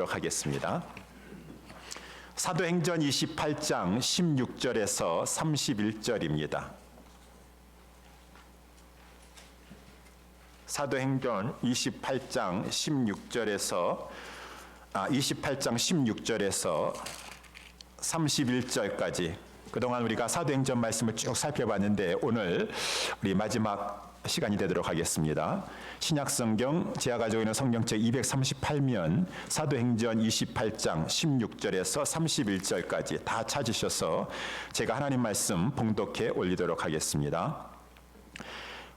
하겠습니다. 사도행전 28장 16절에서 31절입니다. 사도행전 28장 16절에서 31절까지 그동안 우리가 사도행전 말씀을 쭉 살펴봤는데 오늘 우리 마지막 시간이 되도록 하겠습니다. 신약성경 제가 가지고 있는 성경책 238면 사도행전 28장 16절에서 31절까지 다 찾으셔서 제가 하나님 말씀 봉독해 올리도록 하겠습니다.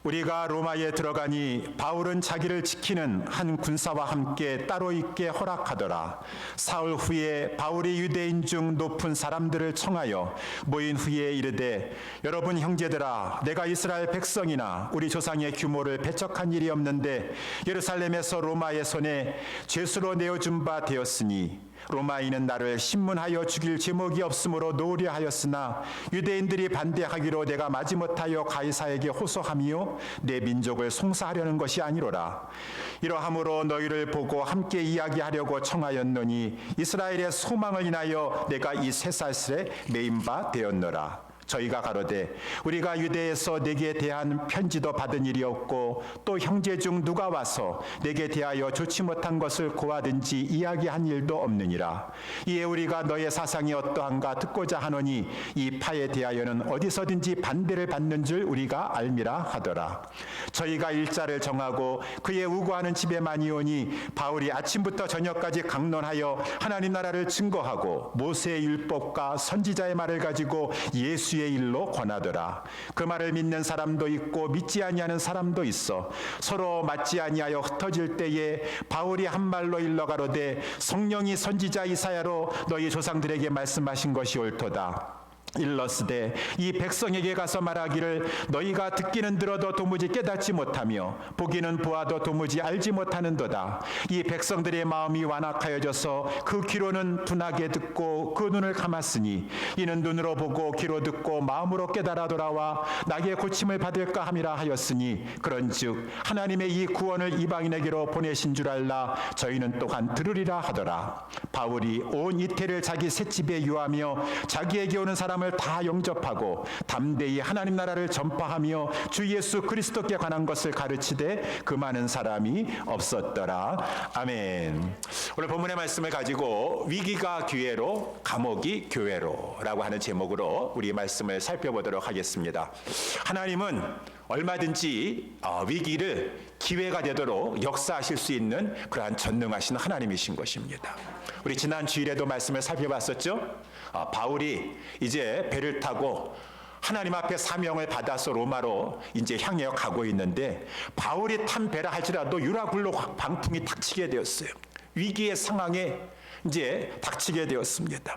우리가 로마에 들어가니 바울은 자기를 지키는 한 군사와 함께 따로 있게 허락하더라. 사흘 후에 바울이 유대인 중 높은 사람들을 청하여 모인 후에 이르되, 여러분 형제들아, 내가 이스라엘 백성이나 우리 조상의 규모를 배척한 일이 없는데 예루살렘에서 로마의 손에 죄수로 내어준 바 되었으니 로마인은 나를 신문하여 죽일 제목이 없으므로 놓으려 하였으나 유대인들이 반대하기로 내가 마지못하여 가이사에게 호소하며 내 민족을 송사하려는 것이 아니로라. 이러함으로 너희를 보고 함께 이야기하려고 청하였노니 이스라엘의 소망을 인하여 내가 이 쇠사슬에 매인 바 되었노라. 저희가 가로되 우리가 유대에서 내게 대한 편지도 받은 일이 없고 또 형제 중 누가 와서 내게 대하여 좋지 못한 것을 고하든지 이야기한 일도 없느니라. 이에 우리가 너의 사상이 어떠한가 듣고자 하노니 이 파에 대하여는 어디서든지 반대를 받는 줄 우리가 알미라 하더라. 저희가 일자를 정하고 그의 우고하는 집에 많이 오니 바울이 아침부터 저녁까지 강론하여 하나님 나라를 증거하고 모세의 율법과 선지자의 말을 가지고 예수의 일로 권하더라. 그 말을 믿는 사람도 있고 믿지 아니하는 사람도 있어 서로 맞지 아니하여 흩어질 때에 바울이 한 말로 일러 가로되, 성령이 선지자 이사야로 너희 조상들에게 말씀하신 것이 옳도다. 일러스되 이 백성에게 가서 말하기를 너희가 듣기는 들어도 도무지 깨닫지 못하며 보기는 보아도 도무지 알지 못하는도다. 이 백성들의 마음이 완악하여져서 그 귀로는 둔하게 듣고 그 눈을 감았으니 이는 눈으로 보고 귀로 듣고 마음으로 깨달아 돌아와 나의 고침을 받을까 함이라 하였으니 그런즉 하나님의 이 구원을 이방인에게로 보내신 줄 알라. 저희는 또한 들으리라 하더라. 바울이 온 이태를 자기 셋집에 유하며 자기에게 오는 사람을 다 영접하고 담대히 하나님 나라를 전파하며 주 예수 그리스도께 관한 것을 가르치되 그 많은 사람이 없었더라. 아멘. 오늘 본문의 말씀을 가지고 위기가 기회로, 감옥이 교회로 라고 하는 제목으로 우리 말씀을 살펴보도록 하겠습니다. 하나님은 얼마든지 위기를 기회가 되도록 역사하실 수 있는 그러한 전능하신 하나님이신 것입니다. 우리 지난 주일에도 말씀을 살펴봤었죠. 바울이 이제 배를 타고 하나님 앞에 사명을 받아서 로마로 이제 향해 가고 있는데, 바울이 탄 배라 할지라도 유라굴로 방풍이 닥치게 되었어요. 위기의 상황에 이제 닥치게 되었습니다.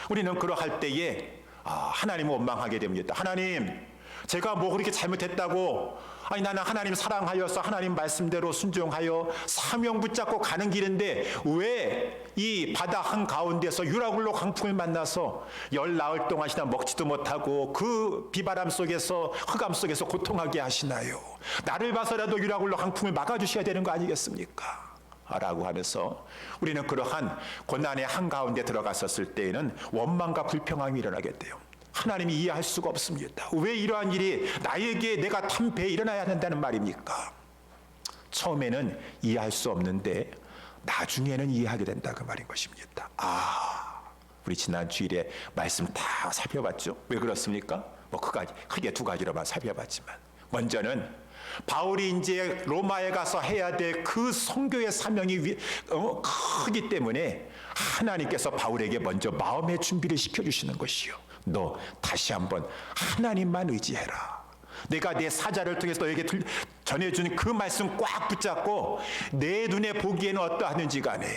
우리는 그러할 때에 하나님을 원망하게 됩니다. 하나님, 제가 뭐 그렇게 잘못했다고, 아니 나는 하나님 사랑하여서 하나님 말씀대로 순종하여 사명 붙잡고 가는 길인데 왜 이 바다 한가운데서 유라굴로 강풍을 만나서 열 나흘 동안이나 먹지도 못하고 그 비바람 속에서 흑암 속에서 고통하게 하시나요? 나를 봐서라도 유라굴로 강풍을 막아주셔야 되는 거 아니겠습니까? 라고 하면서 우리는 그러한 고난의 한가운데 들어갔었을 때에는 원망과 불평함이 일어나게 돼요. 하나님이 이해할 수가 없습니다. 왜 이러한 일이 나에게 내가 탄 배에 일어나야 한다는 말입니까? 처음에는 이해할 수 없는데 나중에는 이해하게 된다, 그 말인 것입니다. 우리 지난 주일에 말씀 다 살펴봤죠? 왜 그렇습니까? 크게 두 가지로만 살펴봤지만, 먼저는 바울이 이제 로마에 가서 해야 될 그 선교의 사명이 크기 때문에 하나님께서 바울에게 먼저 마음의 준비를 시켜주시는 것이요. 너 다시 한번 하나님만 의지해라. 내가 내 사자를 통해서 너에게 전해준 그 말씀 꽉 붙잡고 내 눈에 보기에는 어떠하든지 간에,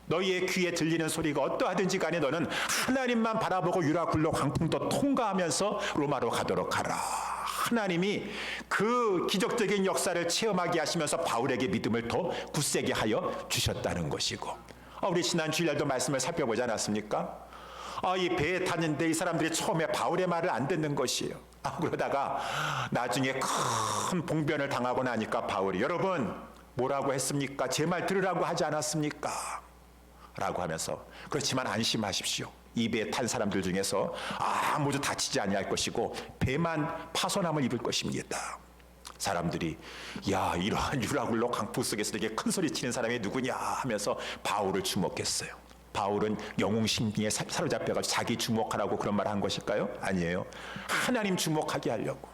너희의 귀에 들리는 소리가 어떠하든지 간에 너는 하나님만 바라보고 유라굴로 강풍도 통과하면서 로마로 가도록 하라. 하나님이 그 기적적인 역사를 체험하게 하시면서 바울에게 믿음을 더 굳세게 하여 주셨다는 것이고, 우리 지난 주일날도 말씀을 살펴보지 않았습니까? 이 배에 탔는데 이 사람들이 처음에 바울의 말을 안 듣는 것이에요. 그러다가 나중에 큰 봉변을 당하고 나니까 바울이, 여러분 뭐라고 했습니까? 제 말 들으라고 하지 않았습니까? 라고 하면서 그렇지만 안심하십시오. 이 배에 탄 사람들 중에서 아무도 다치지 아니할 것이고 배만 파손함을 입을 것입니다. 사람들이 야, 이러한 유라굴로 강풍 속에서 이렇게 큰 소리 치는 사람이 누구냐 하면서 바울을 주목했어요. 바울은 영웅심리에 사로잡혀가지고 자기 주목하라고 그런 말을 한 것일까요? 아니에요. 하나님 주목하게 하려고.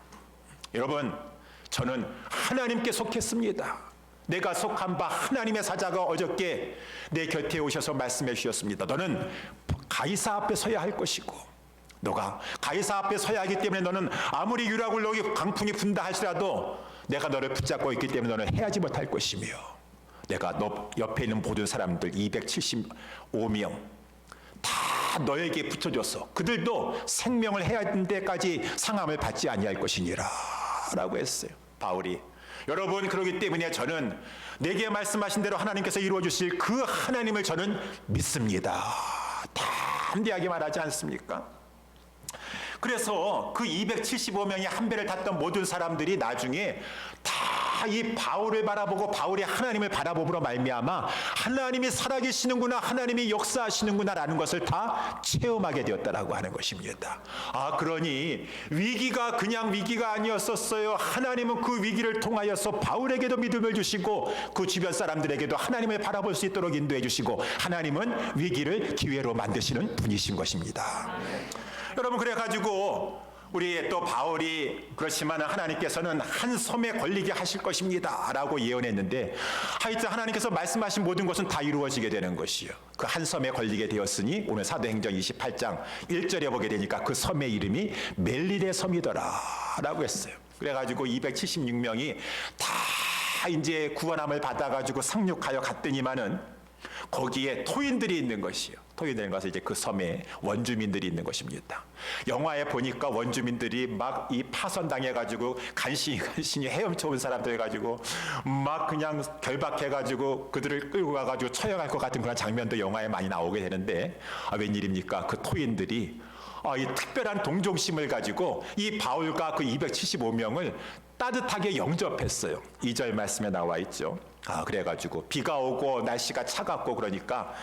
여러분, 저는 하나님께 속했습니다. 내가 속한 바 하나님의 사자가 어저께 내 곁에 오셔서 말씀해 주셨습니다. 너는 가이사 앞에 서야 할 것이고 너가 가이사 앞에 서야 하기 때문에 너는 아무리 유라굴로 강풍이 분다 할지라도 내가 너를 붙잡고 있기 때문에 너는 해하지 못할 것이며 내가 너 옆에 있는 모든 사람들 275명 다 너에게 붙여줘서 그들도 생명을 해야 하는 데까지 상함을 받지 아니할 것이니라 라고 했어요. 바울이. 여러분, 그렇기 때문에 저는 내게 말씀하신 대로 하나님께서 이루어주실 그 하나님을 저는 믿습니다. 담대하게 말하지 않습니까? 그래서 그 275명이 한 배를 탔던 모든 사람들이 나중에 다 이 바울을 바라보고 바울이 하나님을 바라봄으로 말미암아 하나님이 살아계시는구나, 하나님이 역사하시는구나라는 것을 다 체험하게 되었다라고 하는 것입니다. 그러니 위기가 그냥 위기가 아니었었어요. 하나님은 그 위기를 통하여서 바울에게도 믿음을 주시고 그 주변 사람들에게도 하나님을 바라볼 수 있도록 인도해 주시고 하나님은 위기를 기회로 만드시는 분이신 것입니다. 여러분, 그래가지고 우리 또 바울이 그렇지만 하나님께서는 한 섬에 걸리게 하실 것입니다 라고 예언했는데 하여튼 하나님께서 말씀하신 모든 것은 다 이루어지게 되는 것이요. 그 한 섬에 걸리게 되었으니 오늘 사도행전 28장 1절에 보게 되니까 그 섬의 이름이 멜리데 섬이더라 라고 했어요. 그래가지고 276명이 다 이제 구원함을 받아가지고 상륙하여 갔더니만은 거기에 토인들이 있는 것이요. 토인들인 것은 이제 그 섬에 원주민들이 있는 것입니다. 영화에 보니까 원주민들이 막 이 파손당해가지고 간신히 헤엄쳐 온 사람들 가지고 막 그냥 결박해가지고 그들을 끌고 가가지고 처형할 것 같은 그런 장면도 영화에 많이 나오게 되는데 웬일입니까? 그 토인들이 이 특별한 동정심을 가지고 이 바울과 그 275명을 따뜻하게 영접했어요. 2절 말씀에 나와 있죠. 그래가지고 비가 오고 날씨가 차갑고 그러니까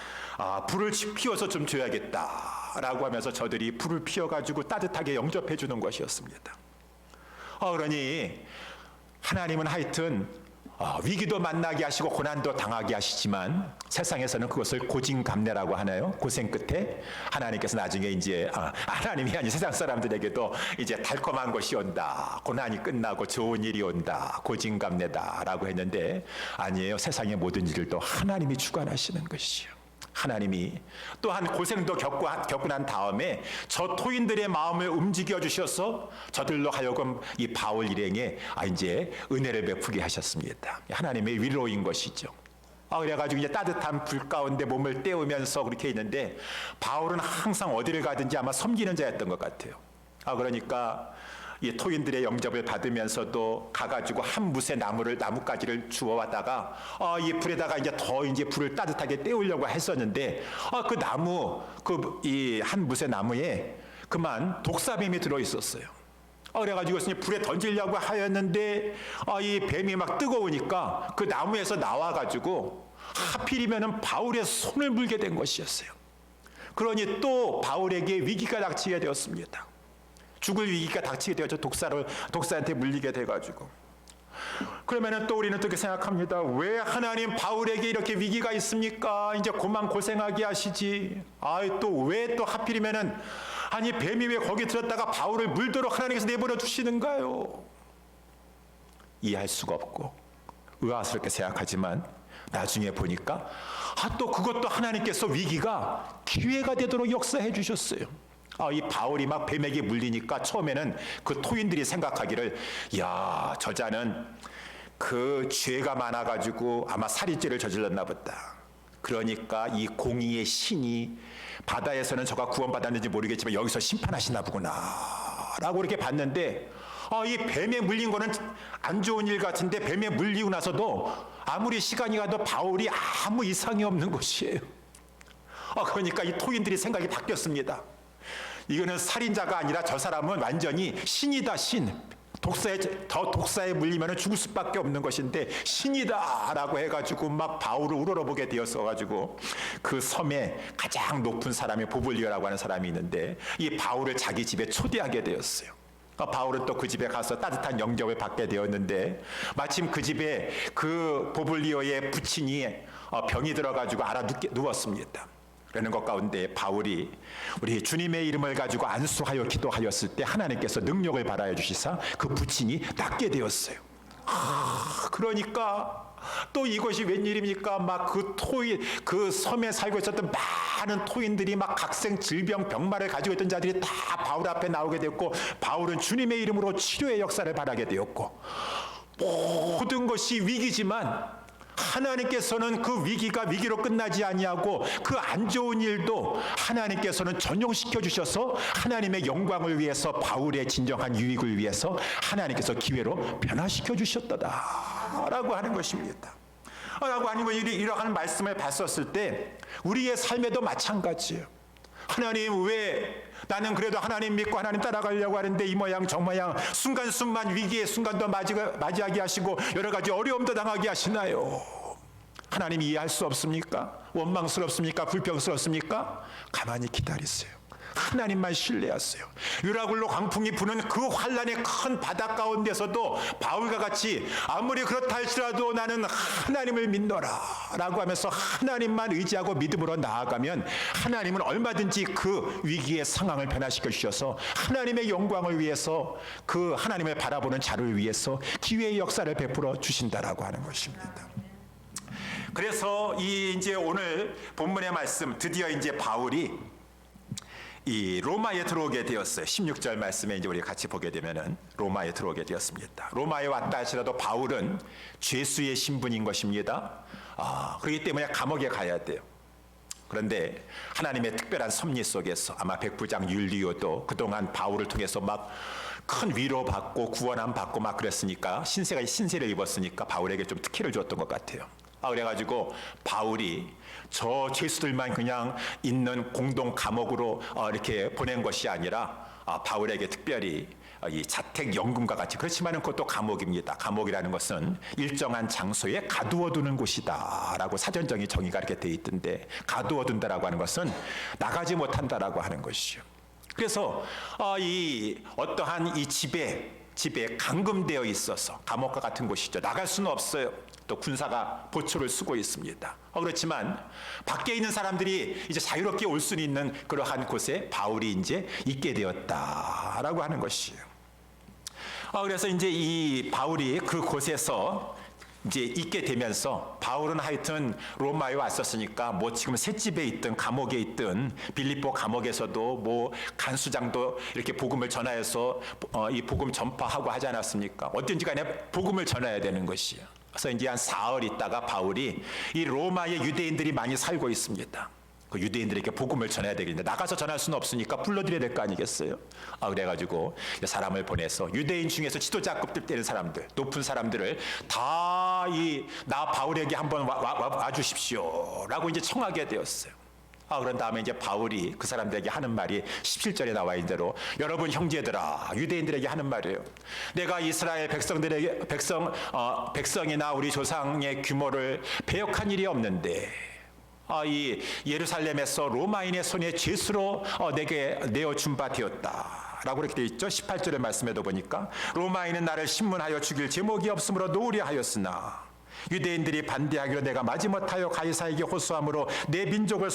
불을 피워서 좀 줘야겠다라고 하면서 저들이 불을 피워가지고 따뜻하게 영접해 주는 것이었습니다. 그러니 하나님은 하여튼 위기도 만나게 하시고 고난도 당하게 하시지만 세상에서는 그것을 고진감래라고 하나요? 고생 끝에 하나님께서 나중에 이제 하나님이 아닌 세상 사람들에게도 이제 달콤한 것이 온다. 고난이 끝나고 좋은 일이 온다. 고진감래다라고 했는데 아니에요. 세상의 모든 일을 또 하나님이 주관하시는 것이요. 하나님이 또한 고생도 겪고 난 다음에 저 토인들의 마음을 움직여 주셔서 저들로 하여금 이 바울 일행에 이제 은혜를 베푸게 하셨습니다. 하나님의 위로인 것이죠. 그래가지고 이제 따뜻한 불 가운데 몸을 때우면서 그렇게 있는데 바울은 항상 어디를 가든지 아마 섬기는 자였던 것 같아요. 그러니까 이 토인들의 영접을 받으면서도 가가지고 한 무새 나뭇가지를 주워왔다가 이 불에다가 이제 더 이제 불을 따뜻하게 때우려고 했었는데 그 나무 이 한 무새 나무에 그만 독사뱀이 들어 있었어요. 그래가지고 불에 던지려고 하였는데 이 뱀이 막 뜨거우니까 그 나무에서 나와가지고 하필이면은 바울의 손을 물게 된 것이었어요. 그러니 또 바울에게 위기가 닥치게 되었습니다. 죽을 위기가 닥치게 되었죠. 독사한테 물리게 돼가지고. 그러면은 또 우리는 어떻게 생각합니다. 왜 하나님 바울에게 이렇게 위기가 있습니까? 이제 그만 고생하게 하시지. 또 왜 또 하필이면은 뱀이 왜 거기 들었다가 바울을 물도록 하나님께서 내버려 두시는가요? 이해할 수가 없고 의아스럽게 생각하지만 나중에 보니까 또 그것도 하나님께서 위기가 기회가 되도록 역사해 주셨어요. 이 바울이 막 뱀에게 물리니까 처음에는 그 토인들이 생각하기를 저자는 그 죄가 많아가지고 아마 살인죄를 저질렀나 보다. 그러니까 이 공의의 신이 바다에서는 저가 구원받았는지 모르겠지만 여기서 심판하시나 보구나 라고 이렇게 봤는데 이 뱀에 물린 거는 안 좋은 일 같은데 뱀에 물리고 나서도 아무리 시간이 가도 바울이 아무 이상이 없는 것이에요. 그러니까 이 토인들이 생각이 바뀌었습니다. 이거는 살인자가 아니라 저 사람은 완전히 신이다, 신. 독사에 물리면 죽을 수밖에 없는 것인데 신이다라고 해가지고 막 바울을 우러러보게 되었어가지고 그 섬에 가장 높은 사람이 보블리오라고 하는 사람이 있는데 이 바울을 자기 집에 초대하게 되었어요. 바울은 또 그 집에 가서 따뜻한 영접을 받게 되었는데 마침 그 집에 그 보블리오의 부친이 병이 들어가지고 누웠습니다. 그러는 것 가운데 바울이 우리 주님의 이름을 가지고 안수하여 기도하였을 때 하나님께서 능력을 발하여 주시사 그 부친이 낫게 되었어요. 그러니까 또 이것이 웬일입니까? 막 그 섬에 살고 있었던 많은 토인들이 막 각생 질병 병마를 가지고 있던 자들이 다 바울 앞에 나오게 되었고 바울은 주님의 이름으로 치료의 역사를 바라게 되었고 모든 것이 위기지만 하나님께서는 그 위기가 위기로 끝나지 아니하고 그 안 좋은 일도 하나님께서는 전용시켜 주셔서 하나님의 영광을 위해서 바울의 진정한 유익을 위해서 하나님께서 기회로 변화시켜 주셨다라고 하는 것입니다. 라고 하는 이러한 말씀을 봤었을 때 우리의 삶에도 마찬가지예요. 하나님 왜 나는 그래도 하나님 믿고 하나님 따라가려고 하는데 이 모양 저 모양 순간순간 위기의 순간도 맞이하게 하시고 여러 가지 어려움도 당하게 하시나요? 하나님 이해할 수 없습니까? 원망스럽습니까? 불평스럽습니까? 가만히 기다리세요. 하나님만 신뢰하세요. 유라굴로 강풍이 부는 그 환란의 큰 바다 가운데서도 바울과 같이 아무리 그렇다 할지라도 나는 하나님을 믿노라 라고 하면서 하나님만 의지하고 믿음으로 나아가면 하나님은 얼마든지 그 위기의 상황을 변화시켜 주셔서 하나님의 영광을 위해서 그 하나님을 바라보는 자를 위해서 기회의 역사를 베풀어 주신다라고 하는 것입니다. 그래서 이제 오늘 본문의 말씀 드디어 이제 바울이 이 로마에 들어오게 되었어요. 16절 말씀에 이제 우리 같이 보게 되면은 로마에 들어오게 되었습니다. 로마에 왔다 할지라도 바울은 죄수의 신분인 것입니다. 그렇기 때문에 감옥에 가야 돼요. 그런데 하나님의 특별한 섭리 속에서 아마 백부장 율리오도 그동안 바울을 통해서 막 큰 위로받고 구원함 받고 막 그랬으니까 신세를 입었으니까 바울에게 좀 특혜를 줬던 것 같아요. 그래가지고 바울이 저 죄수들만 그냥 있는 공동 감옥으로 이렇게 보낸 것이 아니라 바울에게 특별히 이 자택연금과 같이 그렇지만은 그것도 감옥입니다. 감옥이라는 것은 일정한 장소에 가두어두는 곳이다라고 사전적인 정의가 이렇게 돼 있던데 가두어둔다라고 하는 것은 나가지 못한다라고 하는 것이죠. 그래서 이 어떠한 이 집에 감금되어 있어서 감옥과 같은 곳이죠. 나갈 수는 없어요. 또 군사가 보초를 쓰고 있습니다. 그렇지만 밖에 있는 사람들이 이제 자유롭게 올 수 있는 그러한 곳에 바울이 이제 있게 되었다라고 하는 것이에요. 그래서 이제 이 바울이 그 곳에서 이제 있게 되면서 바울은 하여튼 로마에 왔었으니까 뭐 지금 셋집에 있든 감옥에 있든 빌립보 감옥에서도 뭐 간수장도 이렇게 복음을 전하여서 이 복음 전파하고 하지 않았습니까? 어떤지 간에 복음을 전해야 되는 것이에요. 그래서 이제 한 사흘 있다가 바울이 이 로마에 유대인들이 많이 살고 있습니다. 그 유대인들에게 복음을 전해야 되겠는데 나가서 전할 수는 없으니까 불러드려야 될 거 아니겠어요? 그래가지고 사람을 보내서 유대인 중에서 지도자급들 되는 사람들, 높은 사람들을 다 나 바울에게 한번 와 주십시오라고 이제 청하게 되었어요. 그런 다음에 이제 바울이 그 사람들에게 하는 말이 17절에 나와 있는 대로 여러분 형제들아 유대인들에게 하는 말이에요. 내가 이스라엘 백성이나 우리 조상의 규모를 배역한 일이 없는데 이 예루살렘에서 로마인의 손에 죄수로 내게 내어준 바 되었다 라고 이렇게 되어 있죠. 18절의 말씀에도 보니까 로마인은 나를 신문하여 죽일 제목이 없으므로 노으려 하였으나 유대인들이 반대하기로 내가 마지못하여 가이사에게 호소함으로 내 민족을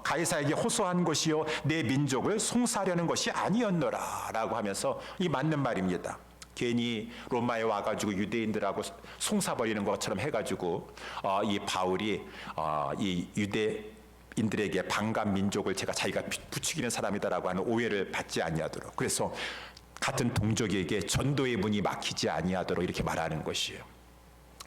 가이사에게 호소한 것이요 내 민족을 송사하려는 것이 아니었노라 라고 하면서 이 맞는 말입니다. 괜히 로마에 와가지고 유대인들하고 송사버리는 것처럼 해가지고 이 바울이 이 유대인들에게 반감 민족을 자기가 부추기는 사람이다라고 하는 오해를 받지 아니하도록 그래서 같은 동족에게 전도의 문이 막히지 아니하도록 이렇게 말하는 것이에요.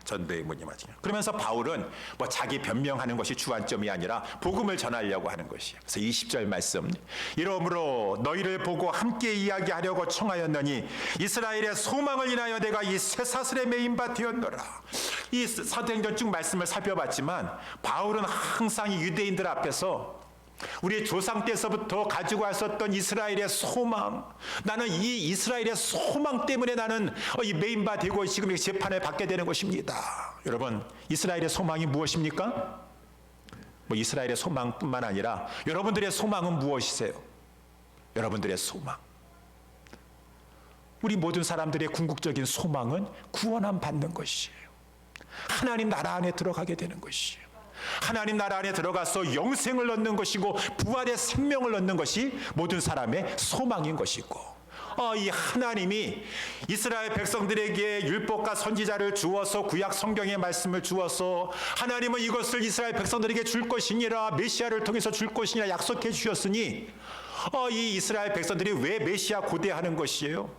전도의 문이 맞으냐. 그러면서 바울은 뭐 자기 변명하는 것이 주안점이 아니라 복음을 전하려고 하는 것이에요. 그래서 20절 말씀. 이러므로 너희를 보고 함께 이야기하려고 청하였느니 이스라엘의 소망을 인하여 내가 이 쇠사슬에 매인 바 되었노라. 이 사도행전 쭉 말씀을 살펴봤지만 바울은 항상 이 유대인들 앞에서 우리 조상 때서부터 가지고 왔었던 이스라엘의 소망, 나는 이 이스라엘의 소망 때문에 나는 이 메인바 되고 지금 재판을 받게 되는 것입니다. 여러분, 이스라엘의 소망이 무엇입니까? 이스라엘의 소망뿐만 아니라 여러분들의 소망은 무엇이세요? 여러분들의 소망, 우리 모든 사람들의 궁극적인 소망은 구원함 받는 것이에요. 하나님 나라 안에 들어가게 되는 것이에요. 하나님 나라 안에 들어가서 영생을 얻는 것이고 부활의 생명을 얻는 것이 모든 사람의 소망인 것이고, 이 하나님이 이스라엘 백성들에게 율법과 선지자를 주어서 구약 성경의 말씀을 주어서 하나님은 이것을 이스라엘 백성들에게 줄 것이니라, 메시아를 통해서 줄 것이니라 약속해 주셨으니 이 이스라엘 백성들이 왜 메시아 고대하는 것이에요?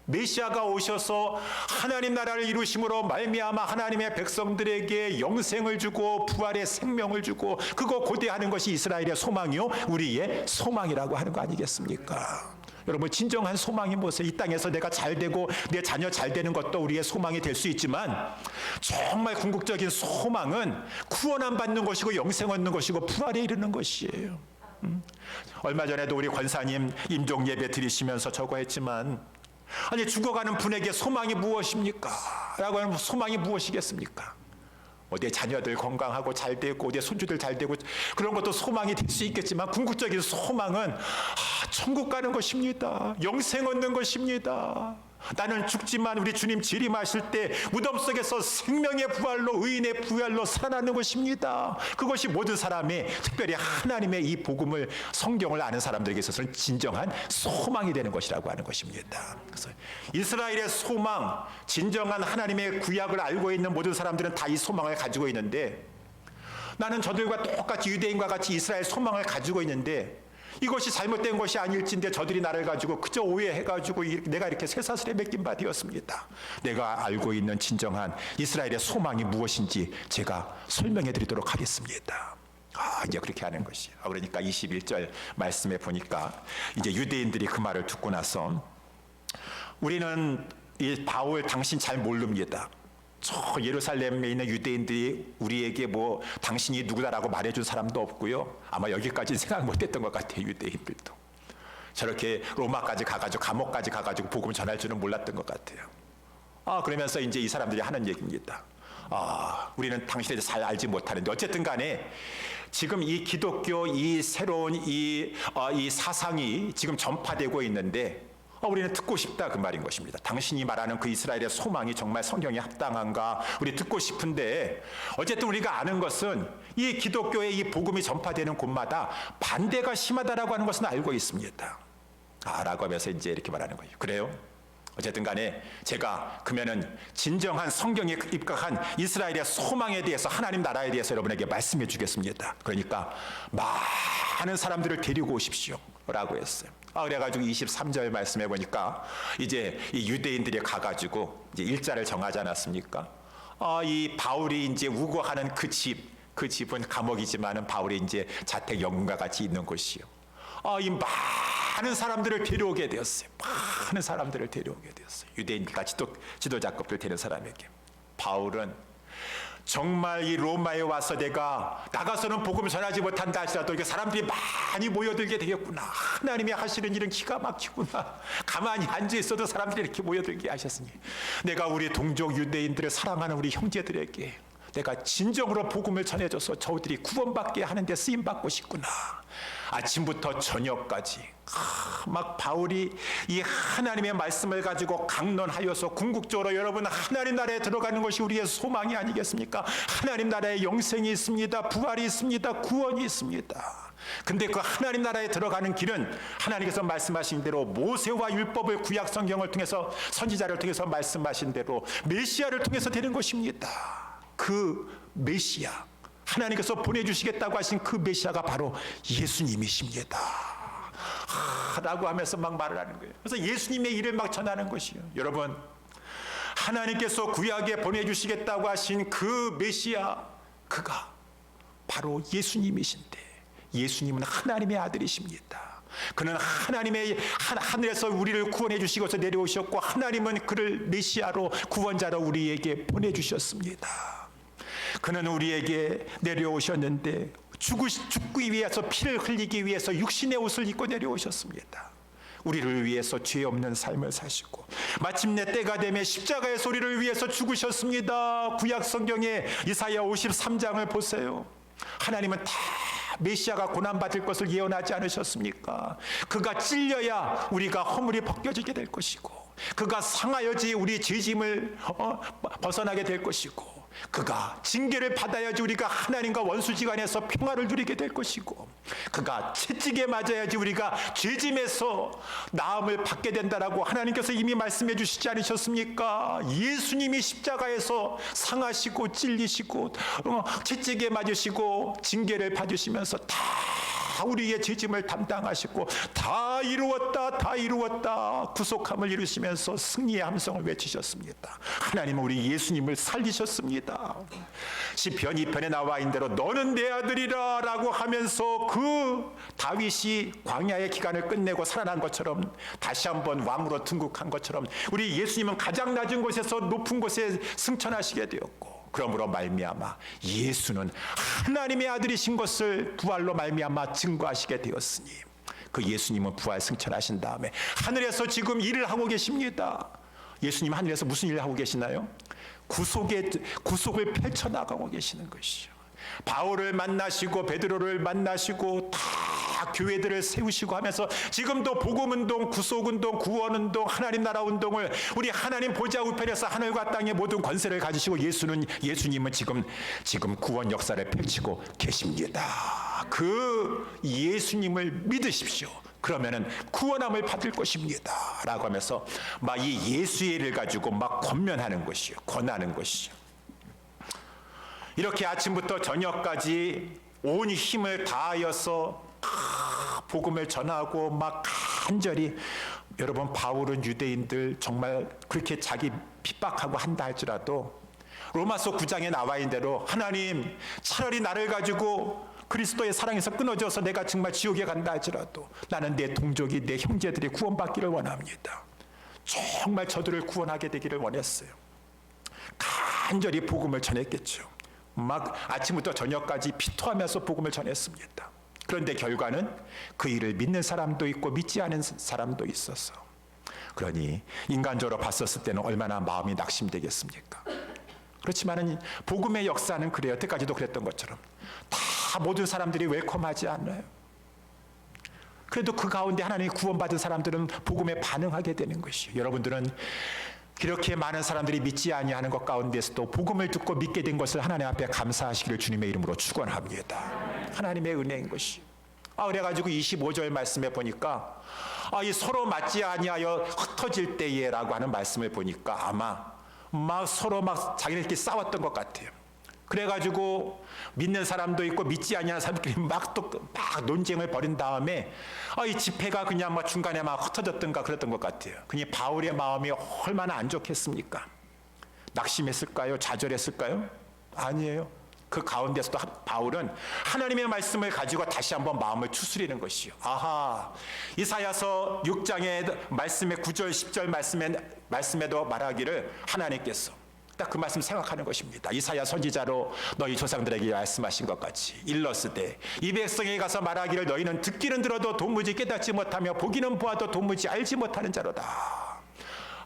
메시아가 오셔서 하나님 나라를 이루심으로 말미암아 하나님의 백성들에게 영생을 주고 부활의 생명을 주고 그거 고대하는 것이 이스라엘의 소망이요 우리의 소망이라고 하는 거 아니겠습니까? 여러분, 진정한 소망이 무엇이에요? 이 땅에서 내가 잘 되고 내 자녀 잘 되는 것도 우리의 소망이 될 수 있지만 정말 궁극적인 소망은 구원함 받는 것이고 영생 얻는 것이고 부활에 이르는 것이에요. 얼마 전에도 우리 권사님 임종 예배 드리시면서 저거 했지만, 아니 죽어가는 분에게 소망이 무엇입니까? 라고 하면 소망이 무엇이겠습니까? 내 자녀들 건강하고 잘 되고 내 손주들 잘 되고 그런 것도 소망이 될 수 있겠지만 궁극적인 소망은 천국 가는 것입니다. 영생 얻는 것입니다. 나는 죽지만 우리 주님 재림하실 때 무덤 속에서 생명의 부활로, 의인의 부활로 살아나는 것입니다. 그것이 모든 사람의, 특별히 하나님의 이 복음을, 성경을 아는 사람들에게 있어서는 진정한 소망이 되는 것이라고 하는 것입니다. 그래서 이스라엘의 소망, 진정한 하나님의 구약을 알고 있는 모든 사람들은 다 이 소망을 가지고 있는데, 나는 저들과 똑같이 유대인과 같이 이스라엘 소망을 가지고 있는데 이것이 잘못된 것이 아닐진데 저들이 나를 가지고 그저 오해해가지고 내가 이렇게 쇠사슬에 맡긴 바 되었습니다. 내가 알고 있는 진정한 이스라엘의 소망이 무엇인지 제가 설명해 드리도록 하겠습니다. 이제 그렇게 하는 것이에요. 그러니까 21절 말씀에 보니까 이제 유대인들이 그 말을 듣고 나서, 우리는 이 바울 당신 잘 모릅니다. 저 예루살렘에 있는 유대인들이 우리에게 당신이 누구다라고 말해준 사람도 없고요. 아마 여기까지 생각 못했던 것 같아요. 유대인들도 저렇게 로마까지 가가지고 감옥까지 가가지고 복음을 전할 줄은 몰랐던 것 같아요. 그러면서 이제 이 사람들이 하는 얘기입니다. 우리는 당신에 대해서 잘 알지 못하는데 어쨌든 간에 지금 이 기독교 이 새로운 이 사상이 지금 전파되고 있는데 우리는 듣고 싶다, 그 말인 것입니다. 당신이 말하는 그 이스라엘의 소망이 정말 성경에 합당한가 우리 듣고 싶은데, 어쨌든 우리가 아는 것은 이 기독교의 이 복음이 전파되는 곳마다 반대가 심하다라고 하는 것은 알고 있습니다. 라고 하면서 이제 이렇게 말하는 거예요. 그래요? 어쨌든 간에 제가 그러면은 진정한 성경에 입각한 이스라엘의 소망에 대해서, 하나님 나라에 대해서 여러분에게 말씀해 주겠습니다. 그러니까 많은 사람들을 데리고 오십시오 라고 했어요. 그래가지고 23절 말씀해 보니까 이제 이 유대인들이 가가지고 이제 일자를 정하지 않았습니까? 이 바울이 이제 우거하는 그 집은 감옥이지만은 바울이 이제 자택 영문과 같이 있는 곳이요. 이 많은 사람들을 데려오게 되었어요. 많은 사람들을 데려오게 되었어요. 유대인들과 지도자급들 되는 사람에게. 바울은 정말 이 로마에 와서 내가 나가서는 복음을 전하지 못한다 하시라도 이게 사람들이 많이 모여들게 되겠구나. 하나님이 하시는 일은 기가 막히구나. 가만히 앉아 있어도 사람들이 이렇게 모여들게 하셨으니 내가 우리 동족 유대인들을 사랑하는 우리 형제들에게 내가 진정으로 복음을 전해줘서 저들이 구원받게 하는 데 쓰임받고 싶구나. 아침부터 저녁까지 막 바울이 이 하나님의 말씀을 가지고 강론하여서 궁극적으로 여러분 하나님 나라에 들어가는 것이 우리의 소망이 아니겠습니까? 하나님 나라에 영생이 있습니다. 부활이 있습니다. 구원이 있습니다. 근데 그 하나님 나라에 들어가는 길은 하나님께서 말씀하신 대로 모세와 율법을 구약 성경을 통해서 선지자를 통해서 말씀하신 대로 메시아를 통해서 되는 것입니다. 그 메시아, 하나님께서 보내주시겠다고 하신 그 메시아가 바로 예수님이십니다. 라고 하면서 막 말을 하는 거예요. 그래서 예수님의 일을 막 전하는 것이에요. 여러분, 하나님께서 구약에 보내주시겠다고 하신 그 메시아, 그가 바로 예수님이신데, 예수님은 하나님의 아들이십니다. 그는 하나님의 하늘에서 우리를 구원해 주시고서 내려오셨고, 하나님은 그를 메시아로 구원자로 우리에게 보내주셨습니다. 그는 우리에게 내려오셨는데 죽기 위해서 피를 흘리기 위해서 육신의 옷을 입고 내려오셨습니다. 우리를 위해서 죄 없는 삶을 사시고 마침내 때가 되면 십자가의 소리를 위해서 죽으셨습니다. 구약 성경의 이사야 53장을 보세요. 하나님은 다 메시아가 고난받을 것을 예언하지 않으셨습니까? 그가 찔려야 우리가 허물이 벗겨지게 될 것이고, 그가 상하여지 우리 죄짐을 벗어나게 될 것이고, 그가 징계를 받아야지 우리가 하나님과 원수지간에서 평화를 누리게 될 것이고, 그가 채찍에 맞아야지 우리가 죄짐에서 나음을 받게 된다라고 하나님께서 이미 말씀해 주시지 않으셨습니까? 예수님이 십자가에서 상하시고 찔리시고 채찍에 맞으시고 징계를 받으시면서 다 우리의 죄짐을 담당하시고 다 이루었다, 다 이루었다 구속함을 이루시면서 승리의 함성을 외치셨습니다. 하나님은 우리 예수님을 살리셨습니다. 시편 2편에 나와 있는 대로 너는 내 아들이라 라고 하면서 그 다윗이 광야의 기간을 끝내고 살아난 것처럼, 다시 한번 왕으로 등극한 것처럼 우리 예수님은 가장 낮은 곳에서 높은 곳에 승천하시게 되었고, 그러므로 말미암아 예수는 하나님의 아들이신 것을 부활로 말미암아 증거하시게 되었으니, 그 예수님은 부활 승천하신 다음에 하늘에서 지금 일을 하고 계십니다. 예수님 하늘에서 무슨 일을 하고 계시나요? 구속을 펼쳐나가고 계시는 것이죠. 바울을 만나시고 베드로를 만나시고 다 교회들을 세우시고 하면서 지금도 복음운동, 구속운동, 구원운동, 하나님 나라 운동을 우리 하나님 보좌 우편에서 하늘과 땅의 모든 권세를 가지시고 예수님은 지금 구원 역사를 펼치고 계십니다. 그 예수님을 믿으십시오. 그러면은 구원함을 받을 것입니다 라고 하면서 막 이 예수의 일을 가지고 막 권면하는 것이요, 권하는 것이요. 이렇게 아침부터 저녁까지 온 힘을 다하여서 복음을 전하고 막 간절히, 여러분 바울은 유대인들 정말 그렇게 자기 핍박하고 한다 할지라도 로마서 9장에 나와 있는 대로 하나님 차라리 나를 가지고 그리스도의 사랑에서 끊어져서 내가 정말 지옥에 간다 할지라도 나는 내 동족이, 내 형제들이 구원받기를 원합니다. 정말 저들을 구원하게 되기를 원했어요. 간절히 복음을 전했겠죠. 막 아침부터 저녁까지 피토하면서 복음을 전했습니다. 그런데 결과는 그 일을 믿는 사람도 있고 믿지 않은 사람도 있어서, 그러니 인간적으로 봤었을 때는 얼마나 마음이 낙심되겠습니까? 그렇지만은 복음의 역사는 그래요. 여태까지도 그랬던 것처럼 다 모든 사람들이 웰컴하지 않아요. 그래도 그 가운데 하나님이 구원받은 사람들은 복음에 반응하게 되는 것이에요. 여러분들은 그렇게 많은 사람들이 믿지 아니하는 것 가운데서도 복음을 듣고 믿게 된 것을 하나님 앞에 감사하시기를 주님의 이름으로 축원합니다. 하나님의 은혜인 것이. 그래가지고 25절 말씀에 보니까 이 서로 맞지 아니하여 흩어질 때에라고 하는 말씀을 보니까 아마 막 서로 막 자기네들끼리 싸웠던 것 같아요. 그래가지고 믿는 사람도 있고 믿지 아니하는 사람들끼리 막 논쟁을 벌인 다음에 이 집회가 그냥 막 중간에 막 흩어졌던가 그랬던 것 같아요. 그냥 바울의 마음이 얼마나 안 좋겠습니까? 낙심했을까요? 좌절했을까요? 아니에요. 그 가운데서도 바울은 하나님의 말씀을 가지고 다시 한번 마음을 추스리는 것이요. 이사야서 6장의 말씀의 9절 10절 말씀에도 말하기를 하나님께서 딱 그 말씀 생각하는 것입니다. 이사야 선지자로 너희 조상들에게 말씀하신 것 같이 일러스되 이 백성에 가서 말하기를 너희는 듣기는 들어도 도무지 깨닫지 못하며 보기는 보아도 도무지 알지 못하는 자로다.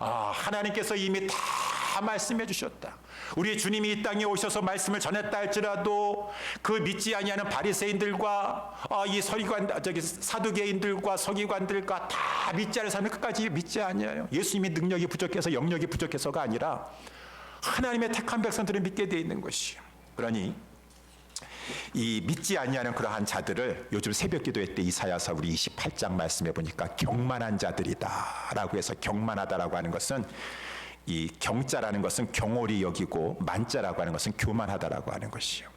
하나님께서 이미 다 말씀해 주셨다. 우리 주님이 이 땅에 오셔서 말씀을 전했다 할지라도 그 믿지 아니하는 바리새인들과 이 사두개인들과 서기관들과 다 믿지 않은 사람은 끝까지 믿지 아니하여 예수님이 능력이 부족해서 영력이 부족해서가 아니라 하나님의 택한 백성들을 믿게 되어 있는 것이요. 그러니 이 믿지 아니하는 그러한 자들을 요즘 새벽 기도회 때 이사야서 우리 28장 말씀해 보니까 경만한 자들이다라고 해서, 경만하다라고 하는 것은 이 경자라는 것은 경홀히 여기고 만자라고 하는 것은 교만하다라고 하는 것이요.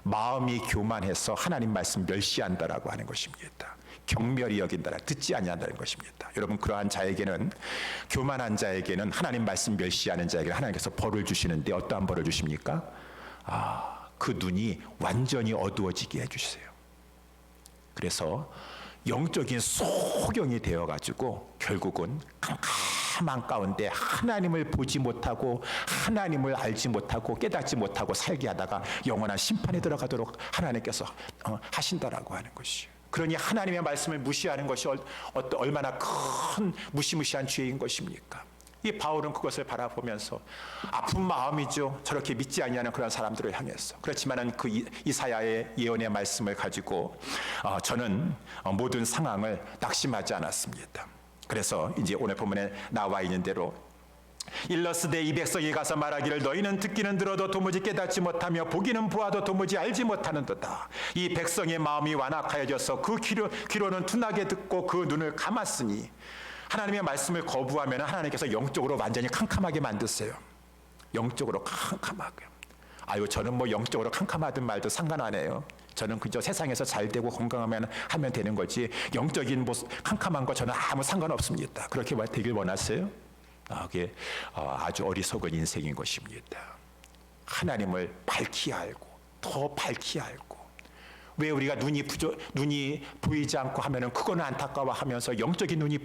마음이 교만해서 하나님 말씀 멸시한다라고 하는 것입니다. 경멸히 여긴다, 듣지 아니한다는 것입니다. 여러분 그러한 자에게는, 교만한 자에게는, 하나님 말씀 멸시하는 자에게는 하나님께서 벌을 주시는데 어떠한 벌을 주십니까? 그 눈이 완전히 어두워지게 해주세요. 그래서 영적인 소경이 되어가지고 결국은 사망 가운데 하나님을 보지 못하고 하나님을 알지 못하고 깨닫지 못하고 살게 하다가 영원한 심판에 들어가도록 하나님께서 하신다라고 하는 것이요. 그러니 하나님의 말씀을 무시하는 것이 얼마나 큰 무시무시한 죄인 것입니까? 이 바울은 그것을 바라보면서 아픈 마음이죠. 저렇게 믿지 아니하는 그런 사람들을 향해서. 그렇지만은 그 이사야의 예언의 말씀을 가지고 저는 모든 상황을 낙심하지 않았습니다. 그래서 이제 오늘 본문에 나와 있는 대로 일러스되 이 백성이 가서 말하기를 너희는 듣기는 들어도 도무지 깨닫지 못하며 보기는 보아도 도무지 알지 못하는도다. 이 백성의 마음이 완악하여져서 그 귀로는 둔하게 듣고 그 눈을 감았으니. 하나님의 말씀을 거부하면 하나님께서 영적으로 완전히 캄캄하게 만드세요. 영적으로 캄캄하게. 아유, 저는 뭐 영적으로 캄캄하든 말든 상관 안 해요. 저는 그저 세상에서 잘 되고 건강하면 하면 되는 거지 영적인 캄캄한 거 저는 아무 상관없습니다. 그렇게 되길 원하세요? 그게 아주 어리석은 인생인 것입니다. 하나님을 밝히 알고 더 밝히 알고. 왜 우리가 눈이 보이지 않고 하면은 그거는 안타까워하면서 영적인 눈이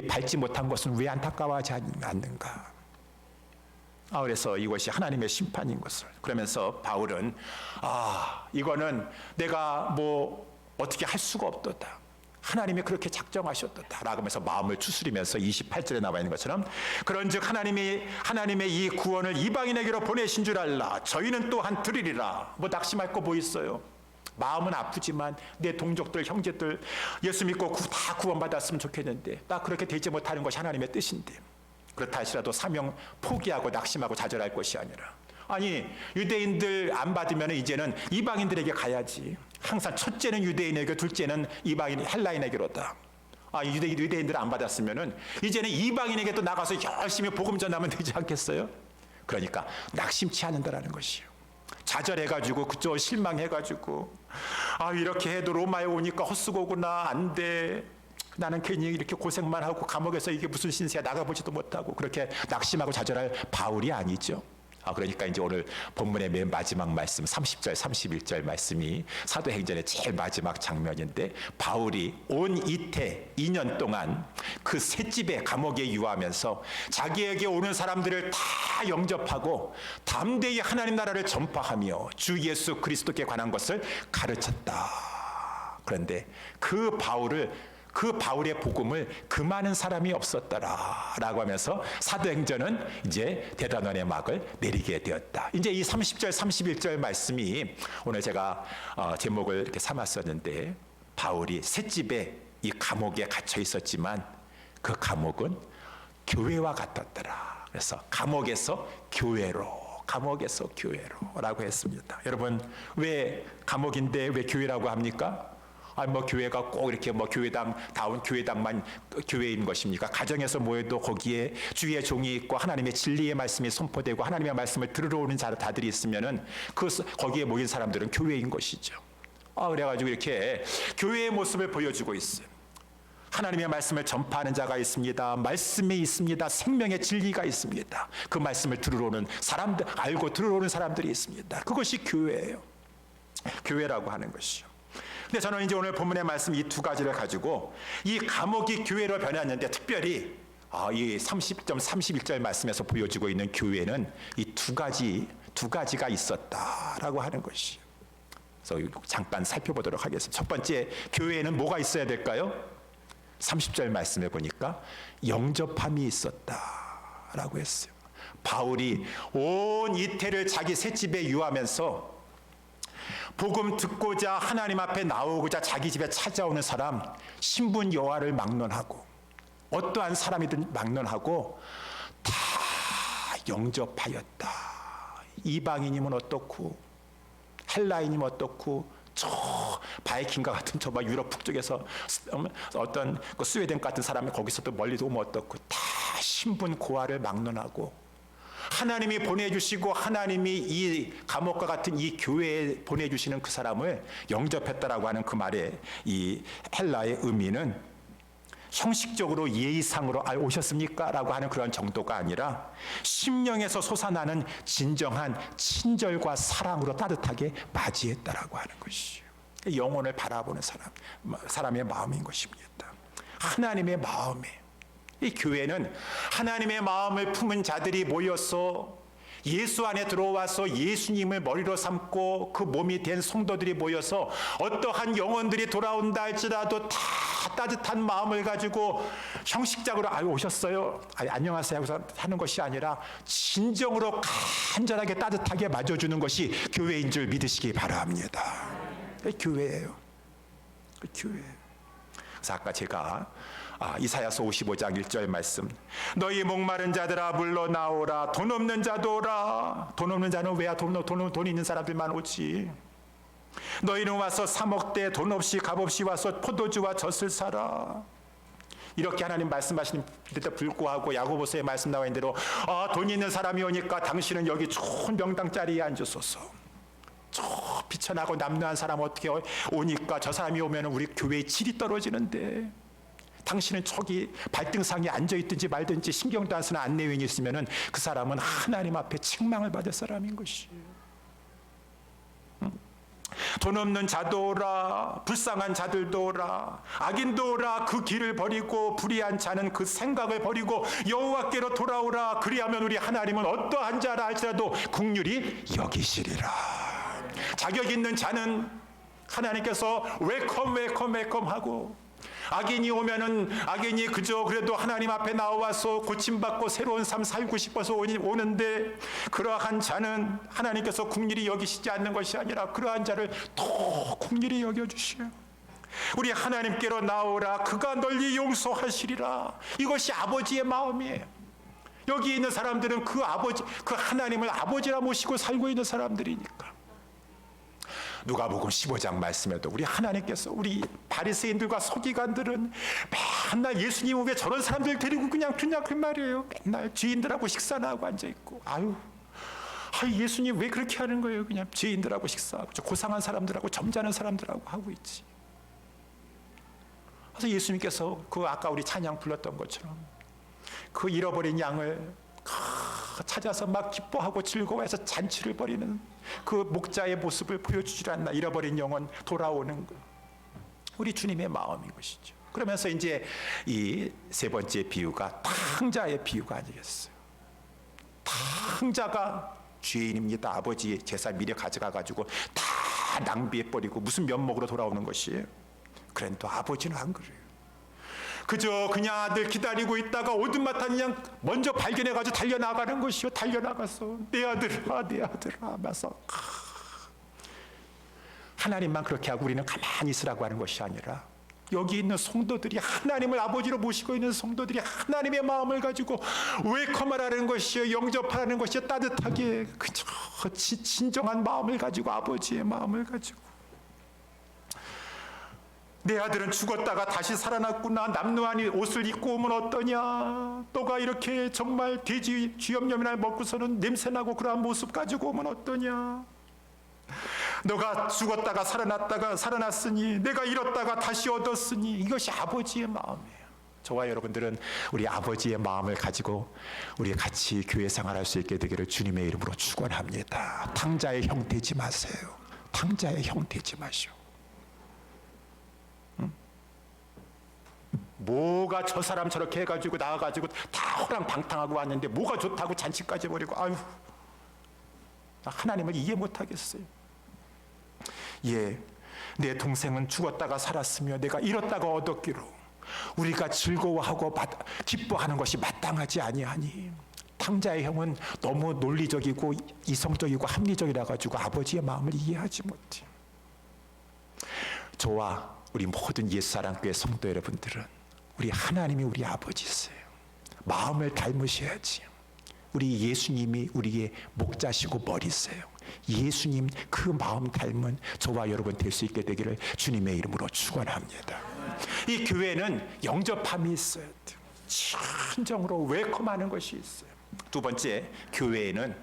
밝지 못한 것은 왜 안타까워하지 않는가? 그래서 이것이 하나님의 심판인 것을. 그러면서 바울은 이거는 내가 뭐 어떻게 할 수가 없도다. 하나님이 그렇게 작정하셨도다 라고 하면서 마음을 추스리면서 28절에 나와 있는 것처럼 그런즉 하나님의 이 구원을 이방인에게로 보내신 줄 알라. 저희는 또한 들으리라. 뭐 낙심할 거 뭐 있어요? 마음은 아프지만 내 동족들 형제들 예수 믿고 다 구원받았으면 좋겠는데 딱 그렇게 되지 못하는 것이 하나님의 뜻인데, 그렇다 할지라도 사명 포기하고 낙심하고 좌절할 것이 아니라, 아니 유대인들 안 받으면 이제는 이방인들에게 가야지. 항상 첫째는 유대인에게, 둘째는 이방인 헬라인에게로다. 유대인들 안 받았으면은 이제는 이방인에게 또 나가서 열심히 복음 전하면 되지 않겠어요? 그러니까 낙심치 않는다라는 것이요. 좌절해가지고 그쪽 실망해가지고 이렇게 해도 로마에 오니까 헛수고구나, 안 돼. 나는 괜히 이렇게 고생만 하고 감옥에서 이게 무슨 신세야, 나가보지도 못하고 그렇게 낙심하고 좌절할 바울이 아니죠. 그러니까 이제 오늘 본문의 맨 마지막 말씀 30절 31절 말씀이 사도행전의 제일 마지막 장면인데, 바울이 온 이태 2년 동안 그 셋집에 감옥에 유하면서 자기에게 오는 사람들을 다 영접하고 담대히 하나님 나라를 전파하며 주 예수 그리스도께 관한 것을 가르쳤다. 그런데 그 바울의 복음을 그 많은 사람이 없었더라 라고 하면서 사도행전은 이제 대단원의 막을 내리게 되었다. 이제 이 30절 31절 말씀이 오늘 제가 제목을 이렇게 삼았었는데, 바울이 셋집에 이 감옥에 갇혀 있었지만 그 감옥은 교회와 같았더라. 그래서 감옥에서 교회로 라고 했습니다. 여러분, 왜 감옥인데 왜 교회라고 합니까? 뭐 교회가 꼭 이렇게 뭐 교회당다운 교회당만 교회인 것입니까? 가정에서 모여도 거기에 주의 종이 있고 하나님의 진리의 말씀이 선포되고 하나님의 말씀을 들으러 오는 자들이 있으면은 거기에 모인 사람들은 교회인 것이죠. 그래가지고 이렇게 교회의 모습을 보여주고 있어요. 하나님의 말씀을 전파하는 자가 있습니다. 말씀이 있습니다. 생명의 진리가 있습니다. 그 말씀을 들으러 오는 사람들, 알고 들으러 오는 사람들이 있습니다. 그것이 교회예요. 교회라고 하는 것이요. 근데 저는 이제 오늘 본문의 말씀 이 두 가지를 가지고 이 감옥이 교회로 변했는데, 특별히 이 30점 31절 말씀에서 보여주고 있는 교회는 이 두 가지가 있었다라고 하는 것이요. 그래서 잠깐 살펴보도록 하겠습니다. 첫 번째, 교회에는 뭐가 있어야 될까요? 30절 말씀에 보니까 영접함이 있었다라고 했어요. 바울이 온 이태를 자기 셋집에 유하면서 복음 듣고자 하나님 앞에 나오고자 자기 집에 찾아오는 사람, 신분 여하를 막론하고 어떠한 사람이든 막론하고 다 영접하였다. 이방인이면 어떻고 헬라인이면 어떻고 저 바이킹과 같은 저 유럽 북쪽에서 어떤 그 스웨덴 같은 사람이 거기서도 멀리서 오면 어떻고, 다 신분 고하를 막론하고 하나님이 보내주시고 하나님이 이 감옥과 같은 이 교회에 보내주시는 그 사람을 영접했다라고 하는 그 말의 이 헬라의 의미는 형식적으로 예의상으로 오셨습니까? 라고 하는 그런 정도가 아니라 심령에서 솟아나는 진정한 친절과 사랑으로 따뜻하게 맞이했다라고 하는 것이죠. 영혼을 바라보는 사람의 마음인 것입니다. 하나님의 마음에 이 교회는 하나님의 마음을 품은 자들이 모여서 예수 안에 들어와서 예수님을 머리로 삼고 그 몸이 된 성도들이 모여서 어떠한 영혼들이 돌아온다 할지라도 다 따뜻한 마음을 가지고 형식적으로 오셨어요, 안녕하세요 하고서 하는 것이 아니라 진정으로 간절하게 따뜻하게 맞아주는 것이 교회인 줄 믿으시기 바랍니다. 교회예요. 교회예요. 그래서 아까 제가 이사야서 55장 1절 말씀, 너희 목마른 자들아 물러 나오라, 돈 없는 자도 오라. 돈 없는 자는 왜야? 돈 있는 사람들만 오지. 너희는 와서 사 먹되 돈 없이 값 없이 와서 포도주와 젖을 사라. 이렇게 하나님 말씀하시는데도 불구하고 야고보서에 말씀 나와 있는 대로 돈 있는 사람이 오니까 당신은 여기 좋은 명당 자리에 앉으소서. 저 비천하고 남루한 사람 어떻게 오니까 저 사람이 오면 우리 교회의 질이 떨어지는데, 당신은 저기 발등상에 앉아있든지 말든지 신경도 안 쓰는 안내인이 있으면 그 사람은 하나님 앞에 책망을 받을 사람인 것이에요. 돈 없는 자도 오라, 불쌍한 자들도 오라, 악인도 오라. 그 길을 버리고 불의한 자는 그 생각을 버리고 여호와께로 돌아오라. 그리하면 우리 하나님은 어떠한 자라 할지라도 긍휼히 여기시리라. 자격 있는 자는 하나님께서 웰컴 하고, 악인이 오면은 악인이 그저 그래도 하나님 앞에 나와서 고침받고 새로운 삶 살고 싶어서 오는데, 그러한 자는 하나님께서 긍휼히 여기시지 않는 것이 아니라 그러한 자를 더 긍휼히 여겨주시오. 우리 하나님께로 나오라, 그가 널리 용서하시리라. 이것이 아버지의 마음이에요. 여기 있는 사람들은 그 아버지, 그 하나님을 아버지라 모시고 살고 있는 사람들이니까. 누가복음 15장 말씀에도 우리 하나님께서 우리 바리새인들과 서기관들은 맨날 예수님 왜 저런 사람들 데리고 그냥 그 말이에요. 맨날 죄인들하고 식사나 하고 앉아있고, 예수님 왜 그렇게 하는 거예요? 그냥 죄인들하고 식사하고 고상한 사람들하고 점잖은 사람들하고 하고 있지. 그래서 예수님께서 그 아까 우리 찬양 불렀던 것처럼 그 잃어버린 양을 찾아서 막 기뻐하고 즐거워해서 잔치를 벌이는 그 목자의 모습을 보여주질 않나. 잃어버린 영혼 돌아오는 것, 우리 주님의 마음인 것이죠. 그러면서 이제 이 세 번째 비유가 탕자의 비유가 아니겠어요. 탕자가 죄인입니다. 아버지의 제사 미리 가져가가지고 다 낭비해버리고 무슨 면목으로 돌아오는 것이에요. 그런데 아버지는 안 그래요. 그저 그냥 아들 기다리고 있다가 오줌마타 그냥 먼저 발견해가지고 달려나가는 것이요. 달려나가서 내 아들아 하면서 하나님만 그렇게 하고 우리는 가만히 있으라고 하는 것이 아니라, 여기 있는 성도들이 하나님을 아버지로 모시고 있는 성도들이 하나님의 마음을 가지고 웰컴하라는 것이요, 영접하라는 것이요, 따뜻하게 그저 진정한 마음을 가지고, 아버지의 마음을 가지고, 내 아들은 죽었다가 다시 살아났구나, 남루한 옷을 입고 오면 어떠냐, 너가 이렇게 정말 돼지 쥐염염이나 먹고서는 냄새나고 그러한 모습 가지고 오면 어떠냐, 너가 죽었다가 살아났으니, 내가 잃었다가 다시 얻었으니. 이것이 아버지의 마음이에요. 저와 여러분들은 우리 아버지의 마음을 가지고 우리 같이 교회 생활할 수 있게 되기를 주님의 이름으로 축원합니다. 탕자의 형 되지 마세요. 탕자의 형 되지 마시오. 뭐가 저 사람 저렇게 해가지고 나와가지고 다 호랑방탕하고 왔는데 뭐가 좋다고 잔치까지 버리고, 하나님을 이해 못하겠어요. 내 동생은 죽었다가 살았으며 내가 잃었다가 얻었기로 우리가 즐거워하고 기뻐하는 것이 마땅하지 아니하니. 탕자의 형은 너무 논리적이고 이성적이고 합리적이라 가지고 아버지의 마음을 이해하지 못해. 저와 우리 모든 옛사랑교회 성도 여러분들은 우리 하나님이 우리 아버지세요. 마음을 닮으셔야지. 우리 예수님이 우리의 목자시고 머리세요. 예수님 그 마음 닮은 저와 여러분 될 수 있게 되기를 주님의 이름으로 축원합니다. 이 교회는 영접함이 있어야 돼요. 진정으로 웰컴하는 것이 있어요. 두 번째, 교회에는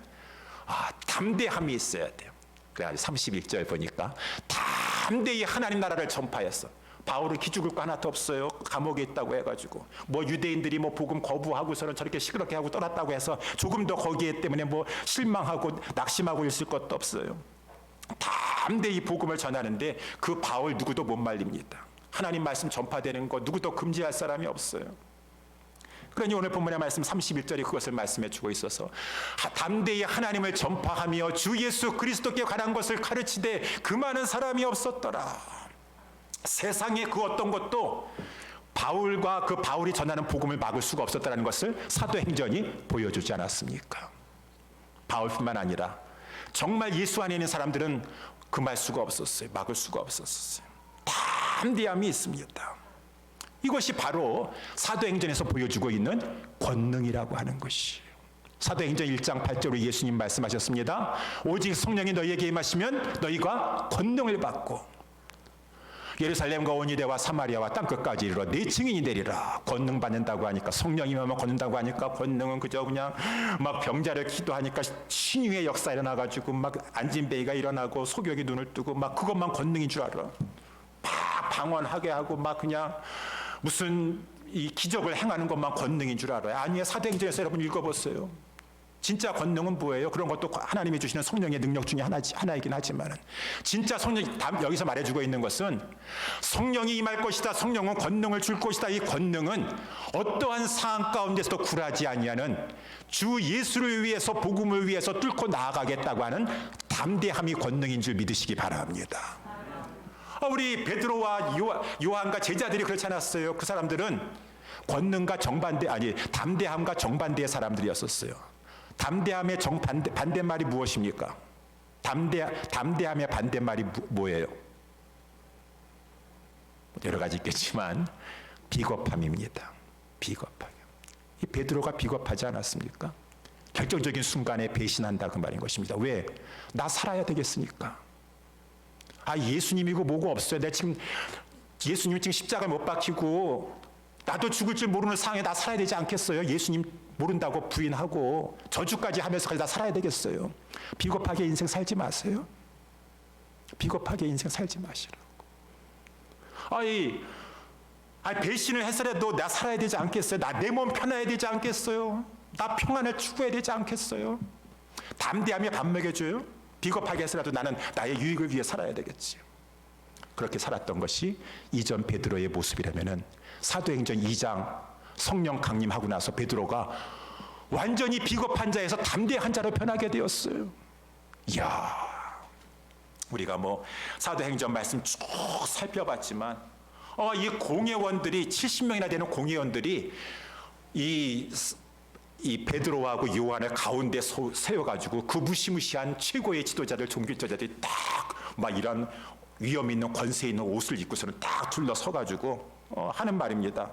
담대함이 있어야 돼요. 그래서 31절 보니까 담대히 하나님 나라를 전파했어. 바울은 기죽을 거 하나도 없어요. 감옥에 있다고 해가지고 유대인들이 복음 거부하고서는 저렇게 시끄럽게 하고 떠났다고 해서 조금 더 거기에 때문에 실망하고 낙심하고 있을 것도 없어요. 담대히 복음을 전하는데 그 바울 누구도 못 말립니다. 하나님 말씀 전파되는 거 누구도 금지할 사람이 없어요. 그러니 오늘 본문의 말씀 31절이 그것을 말씀해 주고 있어서 담대히 하나님을 전파하며 주 예수 그리스도께 관한 것을 가르치되 그 많은 사람이 없었더라. 세상에 그 어떤 것도 바울과 그 바울이 전하는 복음을 막을 수가 없었다는 것을 사도행전이 보여주지 않았습니까? 바울뿐만 아니라 정말 예수 안에 있는 사람들은 금할 수가 없었어요. 막을 수가 없었어요. 담대함이 있습니다. 이것이 바로 사도행전에서 보여주고 있는 권능이라고 하는 것이에요. 사도행전 1장 8절로 예수님 말씀하셨습니다. 오직 성령이 너희에게 임하시면 너희가 권능을 받고 예루살렘과 온 유대와 사마리아와 땅끝까지 이르러 네 증인이 되리라. 권능 받는다고 하니까, 성령이면 권는다고 하니까 권능은 그저 그냥 막 병자를 기도하니까 신유의 역사 일어나가지고 막 안진뱅이가 일어나고 소경이 눈을 뜨고 막 그것만 권능인 줄 알아. 막 방언하게 하고 막 그냥 무슨 이 기적을 행하는 것만 권능인 줄 알아요. 아니에요. 사도행전에서 여러분 읽어보세요. 진짜 권능은 뭐예요? 그런 것도 하나님이 주시는 성령의 능력 중에 하나이긴 하지만 진짜 성령, 여기서 말해주고 있는 것은 성령이 임할 것이다. 성령은 권능을 줄 것이다. 이 권능은 어떠한 상황 가운데서도 굴하지 아니하는 주 예수를 위해서, 복음을 위해서 뚫고 나아가겠다고 하는 담대함이 권능인 줄 믿으시기 바랍니다. 우리 베드로와 요한과 제자들이 그렇지 않았어요. 그 사람들은 권능과 담대함과 정반대의 사람들이었었어요. 담대함의 반대말이 무엇입니까? 담대함의 반대말이 뭐예요? 여러 가지 있겠지만 비겁함입니다. 비겁함. 이 베드로가 비겁하지 않았습니까? 결정적인 순간에 배신한다 그 말인 것입니다. 왜? 나 살아야 되겠으니까. 예수님이고 뭐고 없어요. 예수님이 지금 십자가에 못 박히고 나도 죽을 줄 모르는 상황에 나 살아야 되지 않겠어요? 예수님 모른다고 부인하고 저주까지 하면서 나 살아야 되겠어요? 비겁하게 인생 살지 마세요. 비겁하게 인생 살지 마시라고. 배신을 해서라도 나 살아야 되지 않겠어요? 내 몸 편해야 되지 않겠어요? 나 평안을 추구해야 되지 않겠어요? 담대함이 밥 먹여줘요? 비겁하게 해서라도 나는 나의 유익을 위해 살아야 되겠지. 그렇게 살았던 것이 이전 베드로의 모습이라면은 사도행전 2장 성령 강림하고 나서 베드로가 완전히 비겁한 자에서 담대한 자로 변하게 되었어요. 이야, 우리가 사도행전 말씀 쭉 살펴봤지만 이 공회원들이 70명이나 되는 공회원들이 이 베드로하고 요한을 가운데 세워가지고 그 무시무시한 최고의 지도자들, 종교 지도자들이 딱 막 이런 위험 있는 권세 있는 옷을 입고서는 딱 둘러서가지고 하는 말입니다.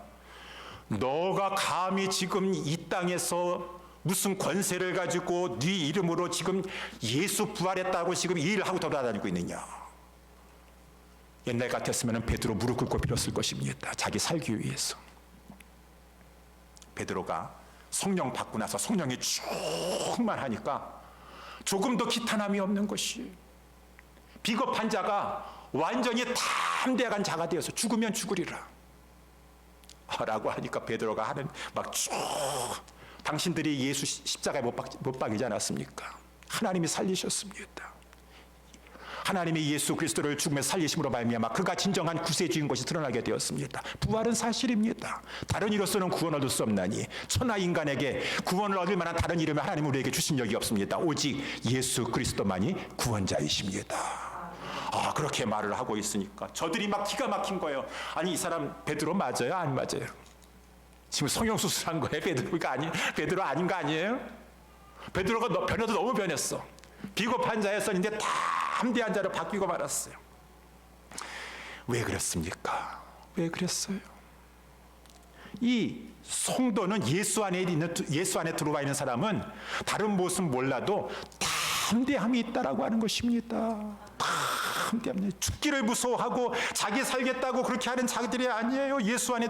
너가 감히 지금 이 땅에서 무슨 권세를 가지고 네 이름으로 지금 예수 부활했다고 지금 이 일을 하고 돌아다니고 있느냐. 옛날 같았으면 베드로 무릎 꿇고 빌었을 것입니다. 자기 살기 위해서. 베드로가 성령 받고 나서 성령이 충만하니까 조금도 기탄함이 없는 것이, 비겁한 자가 완전히 담대한 자가 되어서 죽으면 죽으리라 라고 하니까 베드로가 하는 당신들이 예수 십자가에 못 박이지 않았습니까? 하나님이 살리셨습니다. 하나님이 예수 그리스도를 죽음에 살리심으로 말미암아 그가 진정한 구세주인 것이 드러나게 되었습니다. 부활은 사실입니다. 다른 이로서는 구원을 얻을 수 없나니 천하 인간에게 구원을 얻을 만한 다른 이름을 하나님 우리에게 주신 적이 없습니다. 오직 예수 그리스도만이 구원자이십니다. 그렇게 말을 하고 있으니까 저들이 막 기가 막힌 거예요. 아니, 이 사람 베드로 맞아요? 안 맞아요? 지금 성형수술한 거예요? 베드로 아닌 거 아니에요? 베드로가 변해도 너무 변했어. 비겁한 자였었는데 담대한 자로 바뀌고 말았어요. 왜 그랬습니까? 왜 그랬어요? 이 성도는 예수 안에 들어와 있는 사람은 다른 모습 몰라도 담대함이 있다라고 하는 것입니다. 담대함이. 죽기를 무서워하고 자기 살겠다고 그렇게 하는 자들이 아니에요. 예수 안에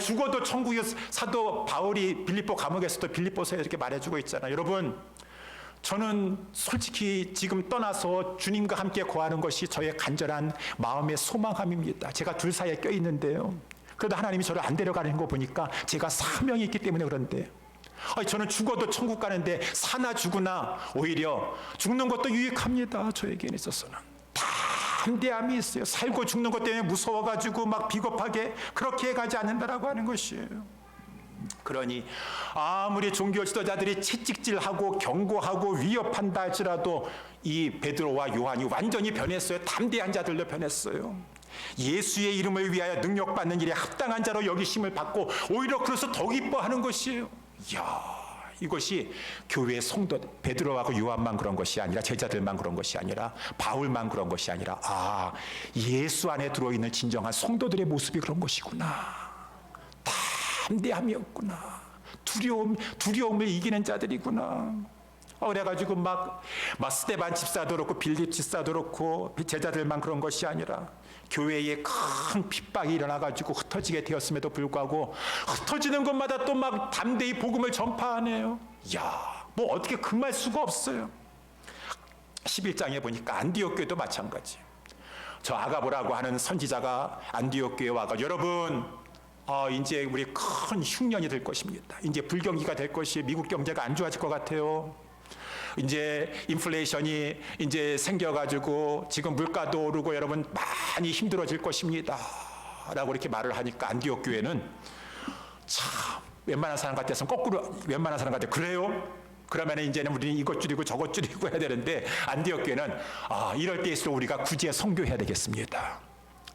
죽어도 천국에. 사도 바울이 빌립보 감옥에서도 빌립보서에 이렇게 말해주고 있잖아요. 여러분, 저는 솔직히 지금 떠나서 주님과 함께 거하는 것이 저의 간절한 마음의 소망함입니다. 제가 둘 사이에 껴있는데요. 그래도 하나님이 저를 안 데려가는 거 보니까 제가 사명이 있기 때문에 그런데, 저는 죽어도 천국 가는데 사나 죽으나 오히려 죽는 것도 유익합니다. 저에게 있어서는 담대함이 있어요. 살고 죽는 것 때문에 무서워가지고 막 비겁하게 그렇게 가지 않는다라고 하는 것이에요. 그러니 아무리 종교 지도자들이 채찍질하고 경고하고 위협한다 할지라도 이 베드로와 요한이 완전히 변했어요. 담대한 자들로 변했어요. 예수의 이름을 위하여 능력받는 일에 합당한 자로 여기심을 받고 오히려 그래서 더 기뻐하는 것이에요. 이야, 이것이 교회의 성도 베드로하고 요한만 그런 것이 아니라 제자들만 그런 것이 아니라 바울만 그런 것이 아니라 예수 안에 들어있는 진정한 성도들의 모습이 그런 것이구나. 담대함이었구나. 두려움을 이기는 자들이구나. 그래가지고 막 스데반 집사도 그렇고 빌립 집사도 그렇고 제자들만 그런 것이 아니라 교회에 큰 핍박이 일어나가지고 흩어지게 되었음에도 불구하고 흩어지는 곳마다 또 막 담대히 복음을 전파하네요. 이야, 뭐 어떻게 금할 수가 없어요. 11장에 보니까 안디옥 교회도 마찬가지. 저 아가보라고 하는 선지자가 안디옥 교회에 와가 여러분 이제 우리 큰 흉년이 될 것입니다. 이제 불경기가 될 것이 미국 경제가 안 좋아질 것 같아요. 이제 인플레이션이 이제 생겨가지고 지금 물가도 오르고 여러분 많이 힘들어질 것입니다. 라고 이렇게 말을 하니까 안디옥 교회는 참 웬만한 사람 같아서는 거꾸로 웬만한 사람 같아 그래요? 그러면 이제는 우리는 이것 줄이고 저것 줄이고 해야 되는데 안디옥 교회는 이럴 때일수록 우리가 구제 선교해야 되겠습니다.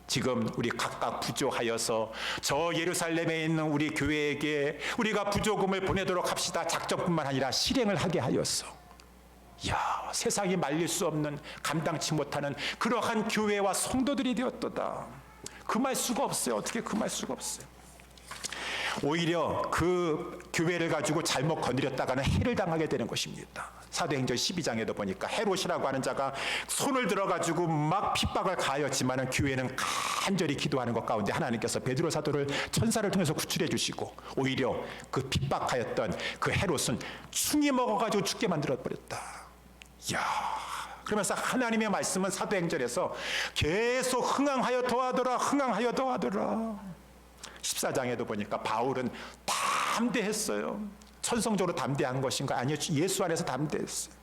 지금 우리 각각 부조하여서 저 예루살렘에 있는 우리 교회에게 우리가 부조금을 보내도록 합시다. 작정뿐만 아니라 실행을 하게 하였어. 이야, 세상이 말릴 수 없는 감당치 못하는 그러한 교회와 성도들이 되었도다. 금할 수가 없어요. 어떻게 금할 수가 없어요. 오히려 그 교회를 가지고 잘못 건드렸다가는 해를 당하게 되는 것입니다. 사도행전 12장에도 보니까 헤롯이라고 하는 자가 손을 들어가지고 막 핍박을 가하였지만 교회는 간절히 기도하는 것 가운데 하나님께서 베드로 사도를 천사를 통해서 구출해 주시고 오히려 그 핍박하였던 그 헤롯은 충이 먹어가지고 죽게 만들어버렸다. 이야, 그러면서 하나님의 말씀은 사도행전에서 계속 흥황하여 더하더라, 흥황하여 더하더라. 14장에도 보니까 바울은 담대했어요. 천성적으로 담대한 것인가? 아니요, 예수 안에서 담대했어요.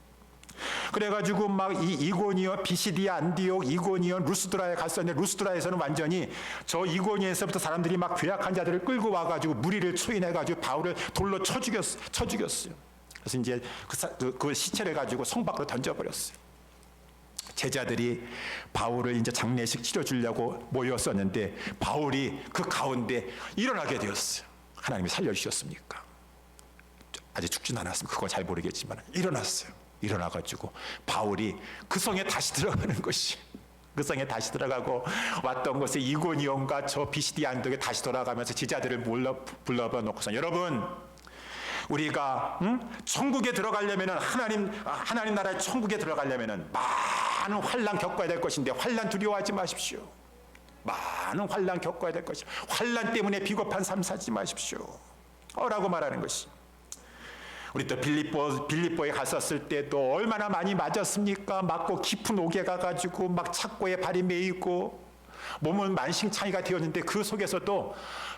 그래가지고 막 이 이고니온, 비시디아, 안디옥, 이고니온, 루스드라에 갔었는데 루스드라에서는 완전히 저 이고니온에서부터 사람들이 막 괴악한 자들을 끌고 와가지고 무리를 초인해가지고 바울을 돌로 쳐 죽였어요. 그래서 이제 그 시체를 가지고 성 밖으로 던져버렸어요. 제자들이 바울을 이제 장례식 치러주려고 모였었는데 바울이 그 가운데 일어나게 되었어요. 하나님이 살려주셨습니까? 아직 죽진 않았습니다. 그건 잘 모르겠지만 일어났어요. 일어나가지고 바울이 그 성에 다시 들어가는 것이 그 성에 다시 들어가고 왔던 곳에 이고니온과 저 비시디 안독에 다시 돌아가면서 제자들을 불러봐 놓고서 여러분 우리가 천국에 들어가려면은 하나님 나라의 천국에 들어가려면은 많은 환난 겪어야 될 것인데 환난 두려워하지 마십시오. 많은 환난 겪어야 될 것이 환난 때문에 비겁한 삶 살지 마십시오. 라고 말하는 것이. 우리 또 빌립보에 갔었을 때도 얼마나 많이 맞았습니까? 맞고 깊은 옥에 가가지고 막 착고에 발이 매이고 몸은 만신창이가 되었는데 그 속에서도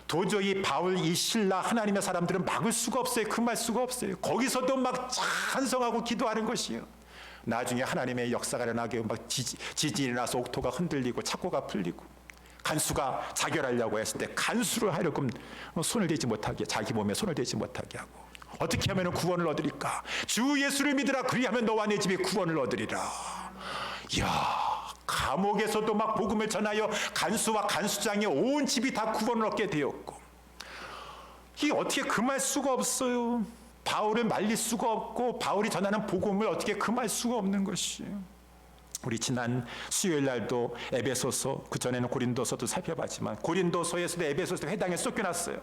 도저히 바울 이 신라 하나님의 사람들은 막을 수가 없어요. 금할 수가 없어요. 거기서도 막 찬성하고 기도하는 것이에요. 나중에 하나님의 역사가 일어나게 막 지진이 나서 옥토가 흔들리고 착고가 풀리고 간수가 자결하려고 했을 때 간수를 하려고 손을 대지 못하게 자기 몸에 손을 대지 못하게 하고 어떻게 하면 구원을 얻으리까? 주 예수를 믿으라. 그리하면 너와 내 집에 구원을 얻으리라. 이야, 감옥에서도 막 복음을 전하여 간수와 간수장의 온 집이 다 구원을 얻게 되었고 이게 어떻게 금할 수가 없어요. 바울을 말릴 수가 없고 바울이 전하는 복음을 어떻게 금할 수가 없는 것이에요. 우리 지난 수요일 날도 에베소서 그전에는 고린도서도 살펴봤지만 고린도서에서도 에베소서 회당에 쫓겨났어요.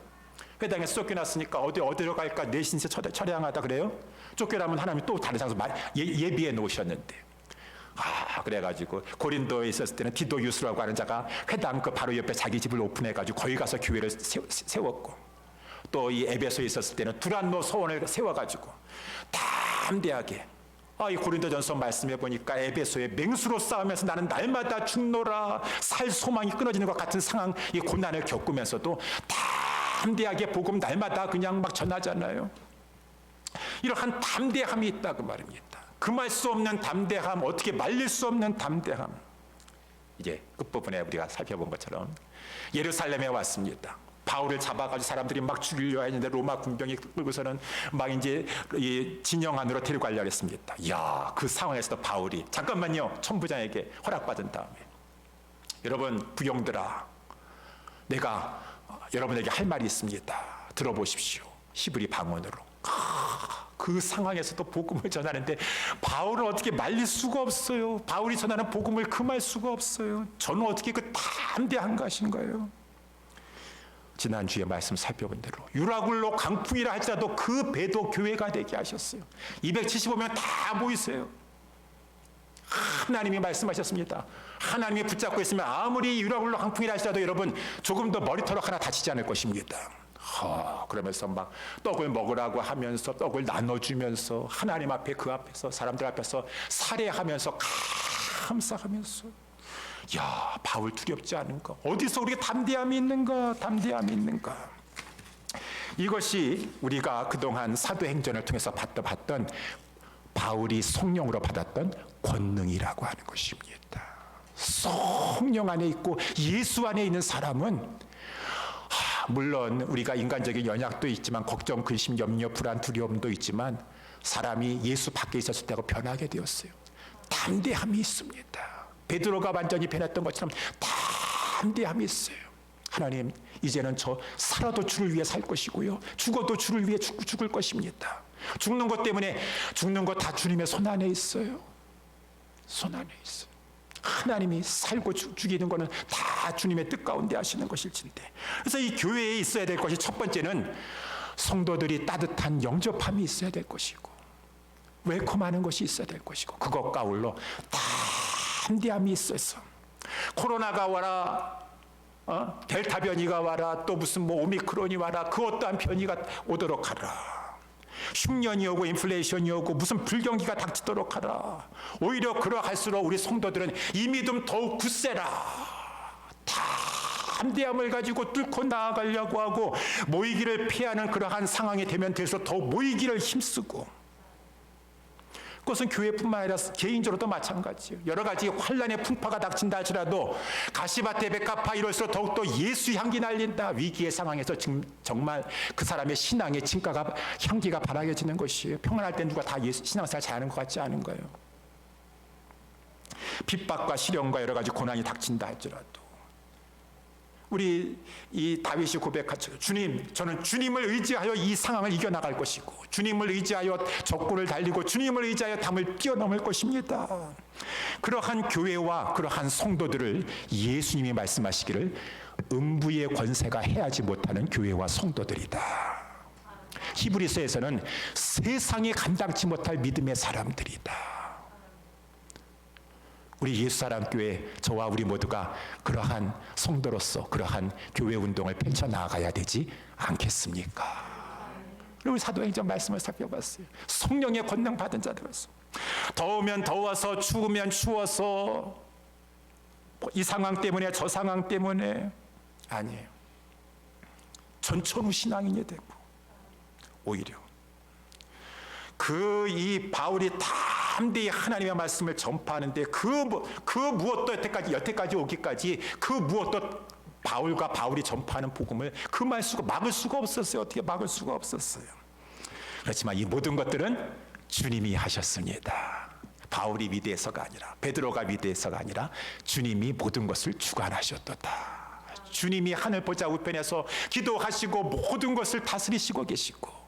회당에 쫓겨났으니까 어디로 갈까 내신세 처량하다 그래요? 쫓겨나면 하나님이 또 다른 장소 예비해 놓으셨는데 그래가지고 고린도에 있었을 때는 디도유스라고 하는 자가 회당 그 바로 옆에 자기 집을 오픈해가지고 거기 가서 교회를 세웠고 또 이 에베소에 있었을 때는 두란노 서원을 세워가지고 담대하게 이 고린도전서 말씀해 보니까 에베소에 맹수로 싸우면서 나는 날마다 죽노라 살 소망이 끊어지는 것 같은 상황 이 고난을 겪으면서도 담대하게 복음 날마다 그냥 막 전하잖아요. 이러한 담대함이 있다 그 말입니다. 금할 수 없는 담대함, 어떻게 말릴 수 없는 담대함. 이제 끝부분에 우리가 살펴본 것처럼 예루살렘에 왔습니다. 바울을 잡아가지고 사람들이 막 죽이려 했는데 로마 군병이 끌고서는 막 이제 이 진영 안으로 데려가려 했습니다. 이야, 그 상황에서도 바울이 잠깐만요, 천부장에게 허락받은 다음에 여러분 부용들아, 내가 여러분에게 할 말이 있습니다. 들어보십시오. 히브리 방언으로. 그 상황에서도 복음을 전하는데 바울은 어떻게 말릴 수가 없어요. 바울이 전하는 복음을 금할 수가 없어요. 저는 어떻게 그 담대한 것인가요? 지난주에 말씀 살펴본 대로 유라굴로 강풍이라 할지라도 그 배도 교회가 되게 하셨어요. 275명 다 모이세요. 하나님이 말씀하셨습니다. 하나님이 붙잡고 있으면 아무리 유라굴로 강풍이라 할지라도 여러분 조금 더 머리털 하나 다치지 않을 것입니다. 그러면서 막 떡을 먹으라고 하면서 떡을 나눠주면서 하나님 앞에, 그 앞에서 사람들 앞에서 살해하면서 감사하면서, 야, 바울 두렵지 않은가? 어디서 우리가 담대함이 있는가? 담대함이 있는가? 이것이 우리가 그동안 사도행전을 통해서 봤던 바울이 성령으로 받았던 권능이라고 하는 것입니다. 성령 안에 있고 예수 안에 있는 사람은 물론 우리가 인간적인 연약도 있지만 걱정, 근심, 염려, 불안, 두려움도 있지만 사람이 예수 밖에 있었을 때하고 변하게 되었어요. 담대함이 있습니다. 베드로가 완전히 변했던 것처럼 담대함이 있어요. 하나님, 이제는 저 살아도 주를 위해 살 것이고요, 죽어도 주를 위해 죽을 것입니다. 죽는 것 때문에 죽는 것 다 주님의 손 안에 있어요. 손 안에 있어요. 하나님이 살고 죽이는 것은 다 주님의 뜻 가운데 하시는 것일진데, 그래서 이 교회에 있어야 될 것이 첫 번째는 성도들이 따뜻한 영접함이 있어야 될 것이고 웰컴하는 것이 있어야 될 것이고, 그것과 아울러 담대함이 있어서 코로나가 와라, 델타 변이가 와라, 또 무슨 뭐 오미크론이 와라, 그 어떠한 변이가 오도록 하라, 흉년이 오고 인플레이션이 오고 무슨 불경기가 닥치도록 하라. 오히려 그러할수록 우리 성도들은 이 믿음 더욱 굳세라, 담대함을 가지고 뚫고 나아가려고 하고 모이기를 피하는 그러한 상황이 되면 될수록 더욱 모이기를 힘쓰고, 그것은 교회뿐만 아니라 개인적으로도 마찬가지예요. 여러 가지 환란의 풍파가 닥친다 할지라도 가시밭에 백합화 이럴수록 더욱더 예수 향기 날린다. 위기의 상황에서 정말 그 사람의 신앙의 진가가, 향기가 바라겨지는 것이에요. 평안할 땐 누가 다 예수 신앙생활 잘하는 것 같지 않은 거예요. 핍박과 시련과 여러 가지 고난이 닥친다 할지라도 우리 이 다윗이 고백하죠. 주님, 저는 주님을 의지하여 이 상황을 이겨나갈 것이고 주님을 의지하여 적군을 달리고 주님을 의지하여 담을 뛰어넘을 것입니다. 그러한 교회와 그러한 성도들을 예수님이 말씀하시기를 음부의 권세가 해하지 못하는 교회와 성도들이다. 히브리서에서는 세상이 감당치 못할 믿음의 사람들이다. 우리 예수사랑교회, 저와 우리 모두가 그러한 성도로서 그러한 교회 운동을 펼쳐나가야 되지 않겠습니까? 우리 사도행전 말씀을 살펴봤어요. 성령의 권능 받은 자들로서 더우면 더워서 추우면 추워서 이 상황 때문에 저 상황 때문에 아니에요. 전천후 신앙인이 되고 오히려 이 바울이 담대히 하나님의 말씀을 전파하는데 그 무엇도 여태까지 오기까지 그 무엇도 바울이 전파하는 복음을 막을 수가 없었어요. 어떻게 막을 수가 없었어요. 그렇지만 이 모든 것들은 주님이 하셨습니다. 바울이 위대해서가 아니라, 베드로가 위대해서가 아니라 주님이 모든 것을 주관하셨도다. 주님이 하늘 보좌 우편에서 기도하시고 모든 것을 다스리시고 계시고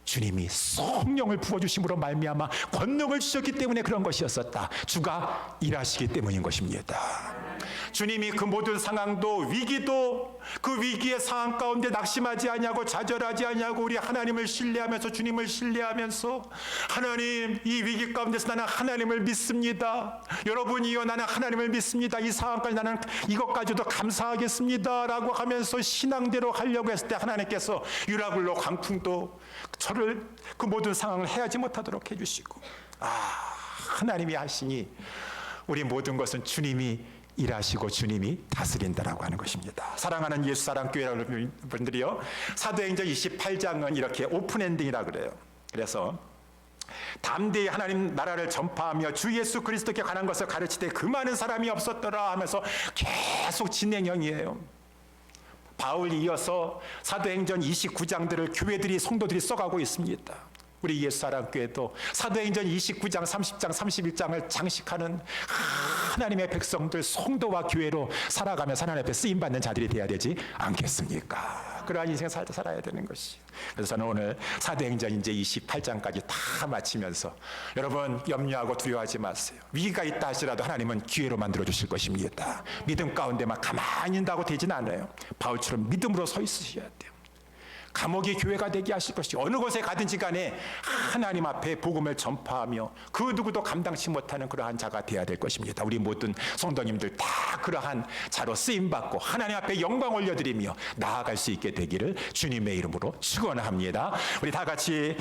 주님이 성령을 부어주심으로 말미암아 권능을 주셨기 때문에 그런 것이었었다. 주가 일하시기 때문인 것입니다. 주님이 그 모든 상황도 위기도 그 위기의 상황 가운데 낙심하지 아니하고 좌절하지 아니하고 우리 하나님을 신뢰하면서 주님을 신뢰하면서 하나님, 이 위기 가운데서 나는 하나님을 믿습니다. 여러분이요, 나는 하나님을 믿습니다. 이 상황까지 나는 이것까지도 감사하겠습니다 라고 하면서 신앙대로 하려고 했을 때 하나님께서 유라굴로 강풍도 저를 그 모든 상황을 해하지 못하도록 해주시고, 하나님이 하시니 우리 모든 것은 주님이 일하시고 주님이 다스린다라고 하는 것입니다. 사랑하는 예수사랑교회 여러분들이요, 사도행전 28장은 이렇게 오픈엔딩이라 그래요. 그래서 담대히 하나님 나라를 전파하며 주 예수 그리스도께 관한 것을 가르치되 그 많은 사람이 없었더라 하면서 계속 진행형이에요. 바울이 이어서 사도행전 29장들을 교회들이 성도들이 써가고 있습니다. 우리 예수사랑교회도 사도행전 29장, 30장, 31장을 장식하는 하나님의 백성들, 성도와 교회로 살아가면서 하나님 앞에 쓰임받는 자들이 되어야 되지 않겠습니까? 그러한 인생 살아야 되는 것이. 그래서 저는 오늘 사도행전 이제 28장까지 다 마치면서 여러분 염려하고 두려워하지 마세요. 위기가 있다 하시라도 하나님은 기회로 만들어 주실 것입니다. 믿음 가운데만 가만히 있다고 되진 않아요. 바울처럼 믿음으로 서 있으셔야 돼요. 감옥이 교회가 되게 하실 것이 어느 곳에 가든지 간에 하나님 앞에 복음을 전파하며 그 누구도 감당치 못하는 그러한 자가 되어야 될 것입니다. 우리 모든 성도님들 다 그러한 자로 쓰임받고 하나님 앞에 영광 올려드리며 나아갈 수 있게 되기를 주님의 이름으로 축원합니다. 우리 다 같이